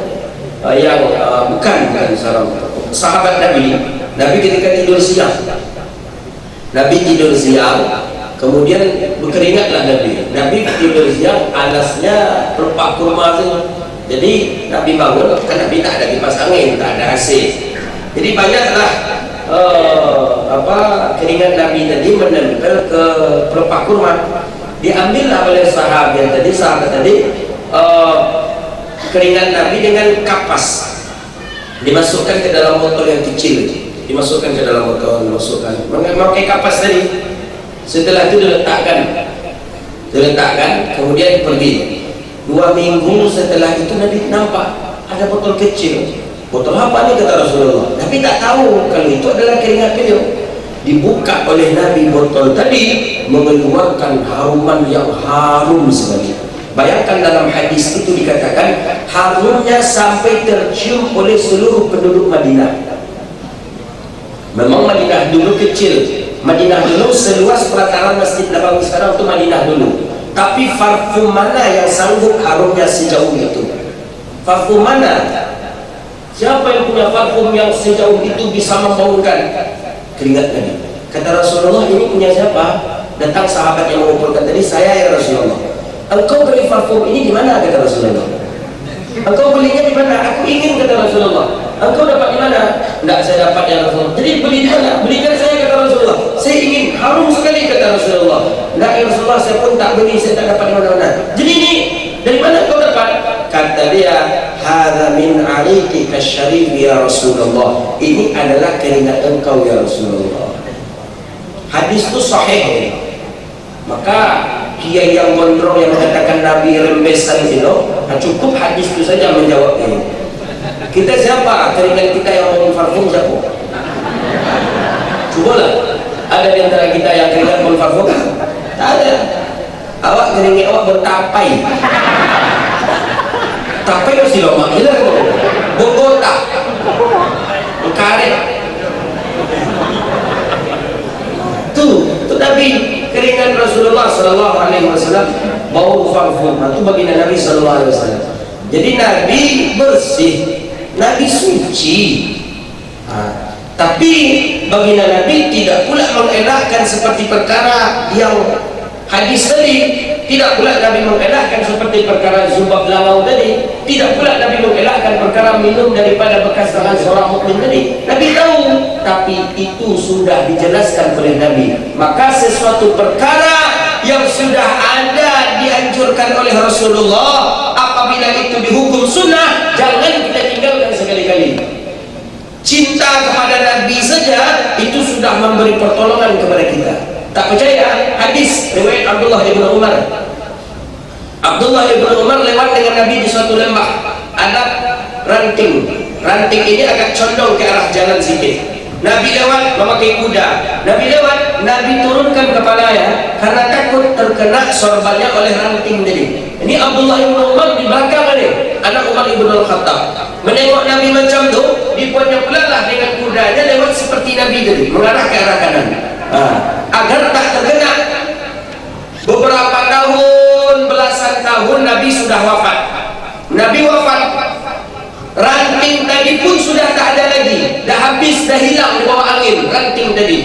yang bukan sahabat Nabi ketika tidur siang, kemudian berkeringatlah Nabi tidur siang, alasnya pelepah kurma tu. Jadi Nabi bangun, kan Nabi tak ada kipas angin, tak ada AC, jadi banyaklah keringat Nabi tadi menempel ke pelepah kurma. Diambillah oleh sahabat tadi keringat Nabi dengan kapas, dimasukkan ke dalam botol yang kecil, memakai kapas tadi. Setelah itu diletakkan, kemudian pergi. 2 minggu setelah itu Nabi nampak ada botol kecil. Botol apa ni, kata Rasulullah. Nabi tak tahu kalau itu adalah keringat beliau. Dibuka oleh Nabi botol tadi, mengeluarkan haruman yang harum sekali. Bayangkan dalam hadis itu dikatakan harumnya sampai tercium oleh seluruh penduduk Madinah. Memang Madinah dulu kecil, Madinah dulu seluas pelataran Masjid Nabawi sekarang itu Madinah dulu. Tapi parfum mana yang sanggup harumnya sejauh itu? Parfum mana? Siapa yang punya parfum yang sejauh itu bisa membaukan keringat Nabi? Kata Rasulullah, ini punya siapa? Datang sahabat yang mengumpulkan tadi, saya ya Rasulullah. Engkau beli parfum ini di mana? Kata Rasulullah. Engkau belinya di mana? Aku ingin, kata Rasulullah. Engkau dapat di mana? Tidak, saya dapat ya Rasulullah. Jadi beli di mana? Belikan saya, kata Rasulullah. Saya ingin, harum sekali, kata Rasulullah. Tidak ya Rasulullah, saya pun tak beli, saya tak dapat di mana-mana. Jadi ini dari mana kau dapat? Kata dia, hadza min ariqika syarif ya Rasulullah. Ini adalah keringat engkau ya Rasulullah. Hadis itu sahih. Maka kiai yang gondrong yang mengatakan Nabi rembesan itu, cukup hadis itu saja menjawabnya. Kita siapa? Keringat kita yang mau parfum siapa? Cubalah. Ada di antara kita yang keringat mau parfum? Tak ada. Awak keringat awak bertapai. Tapai mesti lama gila kok. Bogota. Karet. Tuh Nabi, keringat Rasulullah sallallahu alaihi wasallam bau parfum. Itu baginda Nabi sallallahu alaihi wasallam. Jadi Nabi bersih, Nabi suci. Tapi baginda Nabi tidak pula mengelakkan seperti perkara yang hadis tadi. Tidak pula Nabi mengelakkan seperti perkara zubab langau tadi. Tidak pula Nabi mengelakkan perkara minum daripada bekas tangan seorang mukmin tadi. Nabi tahu, tapi itu sudah dijelaskan oleh Nabi. Maka sesuatu perkara yang sudah ada dianjurkan oleh Rasulullah, apabila itu dihukum sunnah, jangan kita tinggalkan sekali-kali. Cinta kepada Nabi saja itu sudah memberi pertolongan kepada kita. Tak percaya? Hadis riwayat Abdullah ibn Umar. Abdullah ibn Umar lewat dengan Nabi di suatu lembah. Ada ranting. Ranting ini agak condong ke arah jalan sedikit. Nabi lewat memakai kuda. Nabi lewat, Nabi turunkan kepalanya karena takut terkena sorbannya oleh ranting tadi. Ini Abdullah ibn Umar di belakang ini, anak Umar ibn Al-Khattab. Menengok Nabi macam tu, dibuatnya pula lah dengan kudanya lewat seperti Nabi tadi, mengarah ke arah kanan. Agar tak terkena. Beberapa tahun, belasan tahun Nabi sudah wafat. Nabi wafat, ranting tadi pun sudah tak ada lagi, dah habis, dah hilang di bawah angin ranting tadi.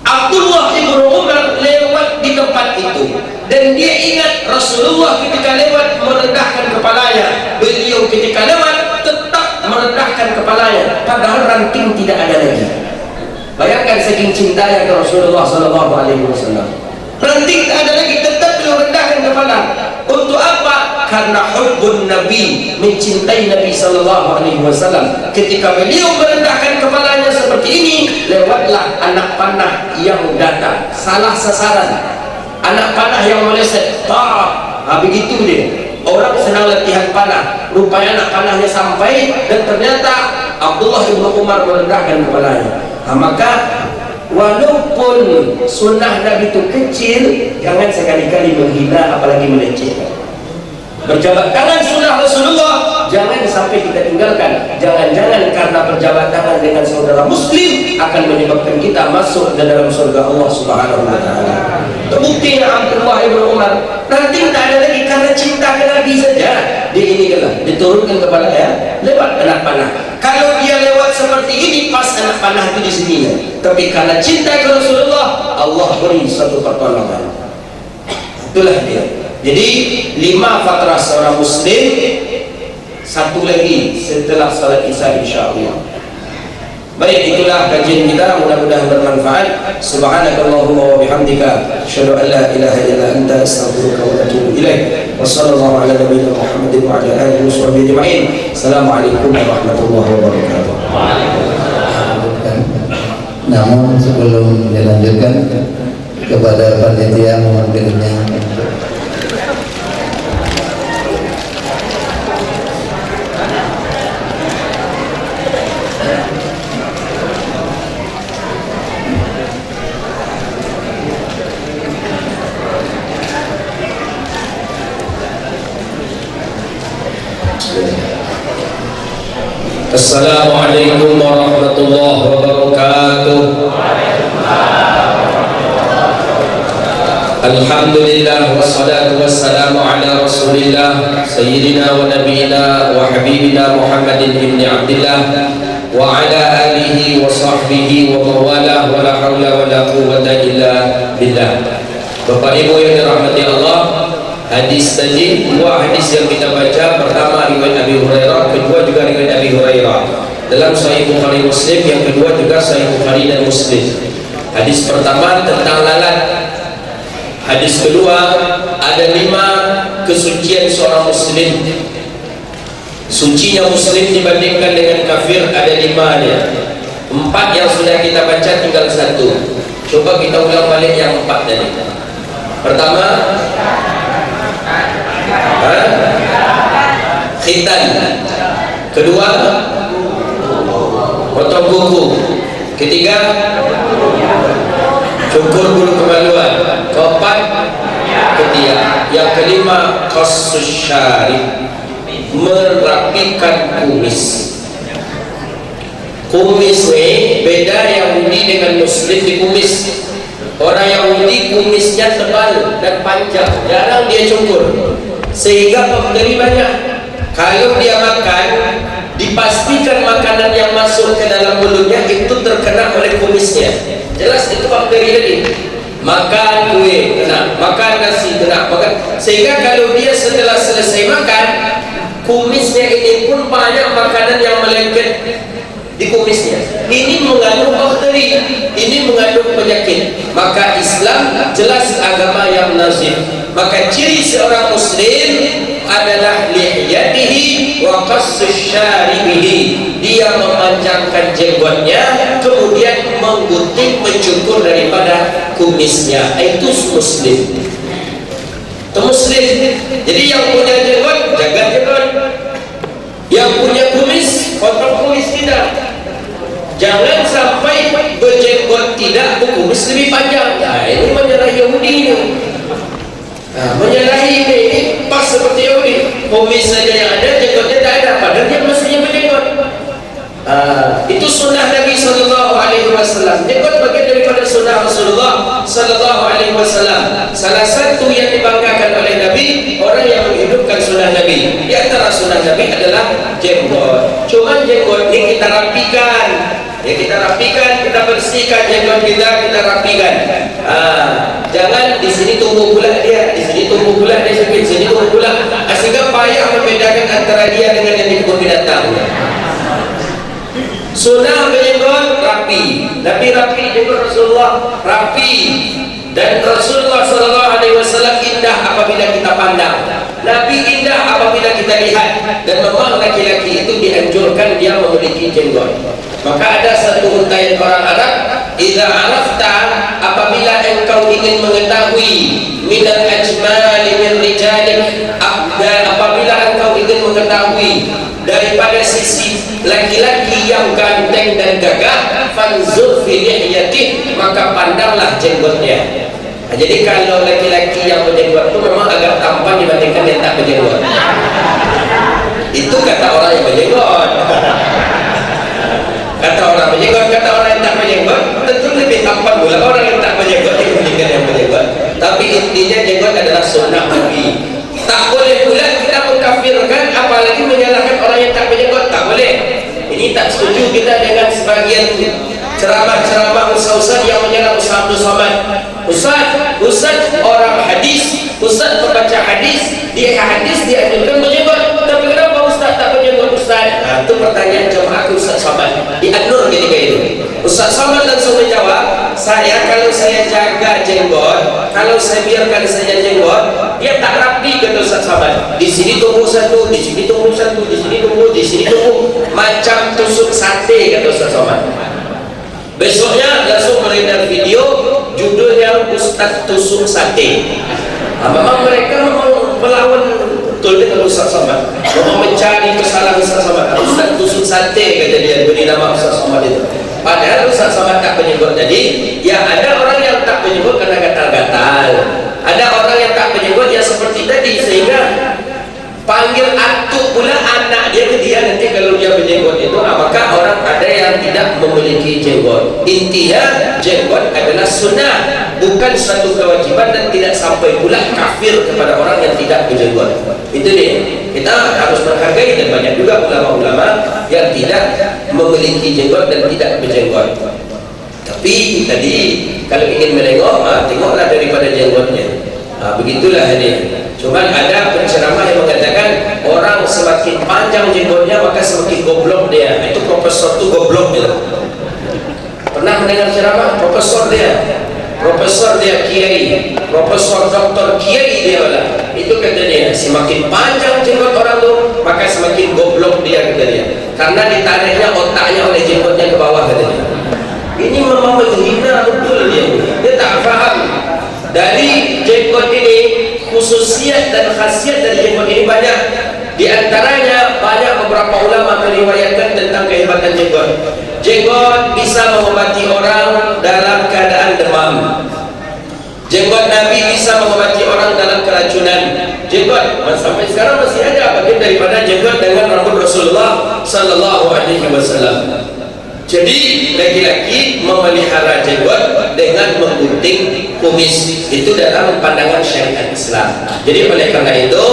Abdullah ibn Umar lewat di tempat itu dan dia ingat Rasulullah ketika lewat merendahkan kepalanya. Beliau ketika lewat tetap merendahkan kepalanya, padahal ranting tidak ada lagi. Bayangkan saking cintanya ke Rasulullah sallallahu alaihi wasallam. Ranting tak ada lagi, tetap beliau rendahkan kepala. Untuk apa? Karena hubbun Nabi, mencintai Nabi sallallahu alaihi wasallam. Ketika beliau merendahkan kepalanya seperti ini, lewatlah anak panah yang datang, salah sasaran. Anak panah yang meleset, begitu dia. Orang sedang latihan panah, rupanya anak panahnya sampai dan ternyata Abdullah ibn Umar merendahkan kepalanya. Maka walaupun sunnah Nabi itu kecil, kecil jangan sekali-kali menghina apalagi melecehkan. Berjabat tangan sunnah Rasulullah jangan sampai kita tinggalkan. Jangan-jangan karena berjabat tangan dengan saudara muslim akan menyebabkan kita masuk ke dalam surga Allah Subhanahu wa taala. Terbukti Abdullah ibn Umar nanti tak ada lagi karena cinta ke Nabi saja diturunkan kepada lewat anak panah. Kalau dia lewat seperti ini pas anak panah itu di sini, tapi karena cinta ke Rasulullah Allah beri satu pertolongan. Itulah dia. Jadi 5 fatrah seorang muslim, satu lagi setelah salat Isya insyaallah. Baik, itulah kajian kita, mudah-mudahan bermanfaat. Subhanakallahumma wa bihamdika asyhadu an la ilaha illa anta astaghfiruka wa atubu ilaik. Wassallallahu ala nabiyyina Muhammadin wa ala alihi washabbihi ajma'in. Assalamualaikum warahmatullahi wabarakatuh. Namun sebelum dilanjutkan kepada panitia memanggilnya. Assalamualaikum warahmatullahi wabarakatuh. Alhamdulillah wassalatu wassalamu ala Rasulillah sayyidina wa nabiyina wa habibina Muhammadin ibn Abdillah wa ala alihi wa sahbihi wa mawalah wa la hawla wa la quwwata illa billah. Bapak Ibu yang dirahmati Allah, hadis tadi, 2 hadis yang kita baca, pertama riwayat Abi Hurairah, kedua juga riwayat Abi Hurairah dalam Sahih Bukhari Muslim, yang kedua juga Sahih Bukhari dan Muslim. Hadis pertama tentang lalat, hadis kedua ada 5 kesucian seorang muslim. Sucinya muslim dibandingkan dengan kafir ada 5-nya. 4 yang sudah kita baca, tinggal 1. Coba kita ulang balik yang 4 tadi. Pertama khitan, kedua potong kuku, ketiga cukur bulu kemaluan, keempat ketiak, yang kelima qassus syarib, merapikan kumis. Kumis ini beda Yahudi dengan Muslim di kumis. Orang Yahudi kumisnya tebal dan panjang, jarang dia cukur, sehingga pembeli banyak. Kalau dia makan, dipastikan makanan yang masuk ke dalam mulutnya itu terkena oleh kumisnya. Jelas itu bakteri tadi. Makan kue kena, makan nasi kena, makan. Sehingga kalau dia setelah selesai makan, kumisnya ini pun banyak makanan yang melengket di kumisnya. Ini mengandung bakteri, ini mengandung penyakit. Maka Islam jelas agama yang nazif. Maka ciri seorang muslim adalah lihyatihi wa qassus syaribihi. Dia memanjangkan jenggotnya, kemudian menggunting, mencukur daripada kumisnya. Itu muslim. Itu muslim. Jadi yang punya jenggot, jaga jenggot. Yang punya kumis, potong kumis tidak. Jangan sampai berjenggot tidak, berkumis lebih panjang. Nah, ini menyalahi Yahudi ini. Menyalahi ini pas seperti Yahudi. Kumis saja yang ada, jenggotnya tak ada, padahal dia mestinya berjenggot. Itu sunnah Nabi Sallallahu Alaihi Wasallam. Jenggot bagian daripada sunnah Rasulullah Sallallahu Alaihi Wasallam. Salah satu yang dibanggakan oleh Nabi, orang yang menghidupkan sunnah Nabi. Di antara sunnah Nabi adalah jenggot. Cuma jenggot ini kita rapikan. Ya, kita rapikan, kita bersihkan jenggot kita rapikan. Jangan di sini tumbuh pula dia, di sini tumbuh pula dia, di sini tumbuh pula. Sehingga payah membedakan antara dia dengan yang di kebun binatang. Sunnah berjenggot rapi, Nabi rapi, jenggot Rasulullah rapi, dan Rasulullah Sallallahu Alaihi Wasallam indah apabila kita pandang. Nabi indah apabila kita lihat, dan memang laki-laki itu dianjurkan dia memiliki jenggot. Maka ada satu untaian orang Arab, idza arafta, apabila engkau ingin mengetahui minal ajmali min rijalik, apabila engkau ingin mengetahui daripada sisi laki-laki yang ganteng dan gagah, fanzur fi lihyatih, maka pandanglah jenggotnya. Jadi kalau laki-laki yang berjenggot itu memang agak tampan dibandingkan yang tak berjenggot. Itu kata orang yang berjenggot. Kata orang berjenggot, kata orang yang tak berjenggot tentu lebih tampan pula orang yang tak berjenggot dibandingkan yang berjenggot. Tapi intinya jenggot adalah sunnah Nabi. Tak boleh pula kita mengkafirkan apalagi menyalahkan orang yang tak berjenggot. Tak boleh. Ini tak setuju kita dengan sebagian ceramah-ceramah ustaz yang menyerang Ustaz Abdul Somad. Ustaz orang hadis, Ustaz pembaca hadis, dia hadis dianjurkan berjenggot. Tapi kenapa Ustaz tak berjenggot Ustaz? Nah, itu pertanyaan jemaah ke Ustaz Somad. Diagnur ketika itu. Ustaz Somad langsung menjawab, kalau saya jaga jenggot, kalau saya biarkan saja jenggot, dia tak rapi, kata Ustaz Somad. Di sini tumbuh satu, di sini tumbuh satu, di sini tumbuh, di sini tumbuh, macam tusuk sate, kata Ustaz Somad. Besoknya langsung beredar video judulnya Ustaz Tusuk Sate. Memang mereka memang melawan betul dengan Ustaz Somad, memang mencari kesalahan Ustaz Somad. Ustaz Tusuk Sate kata dia, beri nama Ustaz Somad itu. Padahal Ustaz Somad tak berjenggot. Jadi ya ada orang yang tak berjenggot karena gatal-gatal, ada orang yang tak berjenggot yang seperti tadi, sehingga panggil atuk pula anak dia ke dia nanti kalau dia berjenggot itu. Maka orang ada yang tidak memiliki jenggot. Intinya jenggot adalah sunnah, bukan suatu kewajiban, dan tidak sampai pula kafir kepada orang yang tidak berjenggot. Itu dia. Kita harus menghargai, dan banyak juga ulama-ulama yang tidak memiliki jenggot dan tidak berjenggot. Tapi tadi kalau ingin menengok, tengoklah daripada jenggotnya. Begitulah ini. Cuma ada penceramah yang mengatakan orang semakin panjang jenggotnya maka semakin goblok dia. Itu profesor tu goblok dia. Pernah mendengar ceramah profesor dia kiai, profesor doktor kiai dia lah. Itu kata dia, semakin panjang jenggot orang tu maka semakin goblok dia, kata dia. Karena ditariknya otaknya oleh jenggotnya ke bawah, kata dia. Ini memang menghina betul dia. Dia tak faham. Dari jenggot ini, khususiat dan khasiat dari jenggot ini banyak. Di antaranya banyak beberapa ulama meriwayatkan tentang kehebatan jenggot. Jenggot bisa mengobati orang dalam keadaan demam. Jenggot Nabi bisa mengobati orang dalam keracunan. Jenggot sampai sekarang masih ada bagian daripada jenggot dengan rambut Rasulullah sallallahu alaihi wasallam. Jadi laki-laki memelihara jenggot dengan menggunting kumis, itu dalam pandangan syariat Islam. Jadi oleh karena itu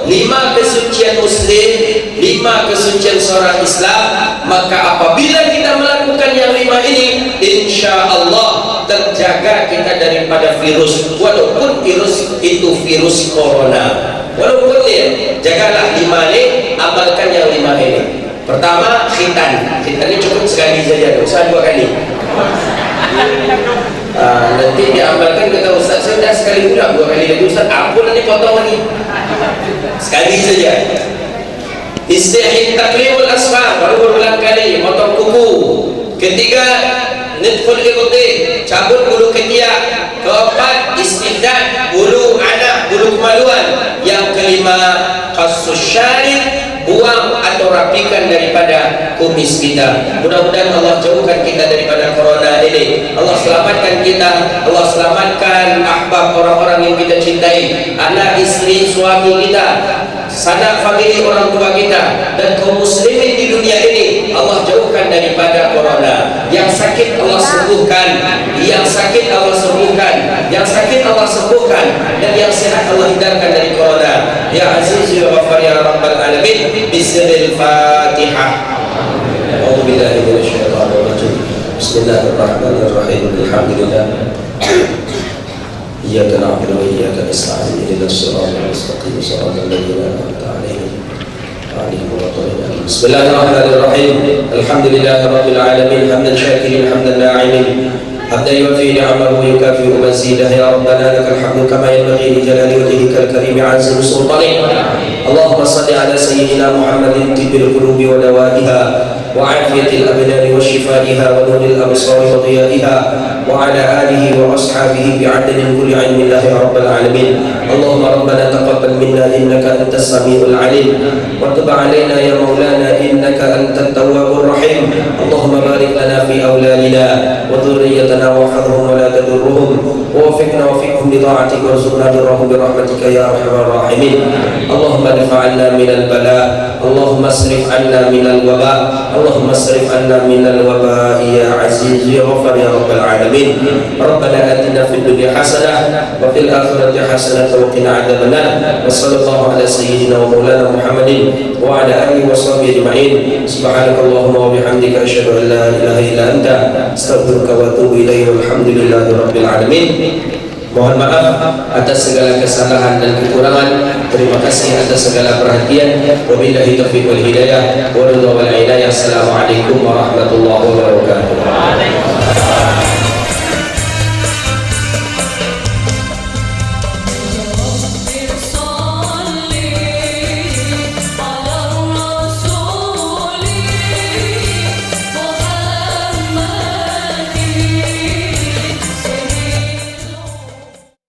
5 kesucian muslim, 5 kesucian seorang Islam, maka apabila kita melakukan yang 5 ini, insya Allah terjaga kita daripada virus, walaupun virus itu virus corona. Walaupun dia, jagalah 5 ini, amalkan yang 5 ini. Pertama, khitan. Khitan ini cukup sekali saja, tak usah 2 kali. Nanti diamalkan, kata Ustaz, saya dah sekali pula 2 kali lagi. Ustaz, ampun nanti potong lagi. Sekali saja. Istihid taklimul asfar, baru berulang kali, potong kuku. Ketiga, nitful ibti, cabut bulu ketiak. Keempat, istihdad, bulu anak, bulu kemaluan. Yang kelima, qasus syarif, buang atau rapikan daripada kumis kita. Mudah-mudahan Allah jauhkan kita daripada corona ini. Allah selamatkan kita, Allah selamatkan ahbab orang-orang yang kita cintai, anak, istri, suami kita, sanak famili orang tua kita, dan kaum muslimin di dunia ini. Allah jauhkan daripada corona. Yang sakit Allah sembuhkan, yang sakit Allah sembuhkan, yang sakit Allah sembuhkan, dan yang sehat Allah hindarkan dari corona. Ya Aziz ya Ghaffar ya Rabbal Alamin. Bismillahirrahmanirrahim. A'udzu billahi minasyaitonir rajim. Bismillahirrahmanirrahim. Alhamdulillah. Iyyaka na'budu wa iyyaka nasta'in. Ihdinas siratal mustaqim. Shiratal ladzina an'amta 'alaihim ghairil maghdubi 'alaihim. Bismillahirrahmanirrahim. Alhamdulillahirabbil alamin. Hamdan syakirin, hamdan na'imin. حتى يوفي نعمه ويكافئ مزيده. يا ربنا لك الحمد كما ينبغي لجلال وجهك الكريم عز سلطانك. اللهم صل على سيدنا محمد طب القلوب ودوائها وعافية الأبدان وشفائها ونور الأبصار وضيائها وعلى آله وأصحابه بعدد كل علم الله يا رب العالمين. اللهم ربنا تقبل منا إنك أنت السميع العليم وتب علينا يا مولانا إنك أنت التواب الرحيم. اللهم بارك لنا في أولادنا وذريتنا واحفظهم ولا تضرهم ووفقنا وفقهم لطاعتك وارزقنا برهم برحمتك يا أرحم الراحمين. اللهم ادفع عنا من البلاء، اللهم اصرف عنا من الوباء، اللهم اصرف عنا من الوباء يا عزيز يا غفار يا رب العالمين. ربنا آتنا في الدنيا حسنة وفي الآخرة حسنة وقنا عذاب النار. وصلى الله على سيدنا ومولانا محمد وعلى آله وصحبه أجمعين. سبحانك اللهم وبحمدك أشهد أن لا إله إلا أنت أستغفرك وأتوب إليك والحمد لله رب العالمين. Mohon maaf atas segala kesalahan dan kekurangan. Terima kasih atas segala perhatian. Wabillahi taufiq wal hidayah wa ridha wal inayah. Assalamualaikum warahmatullahi wabarakatuh.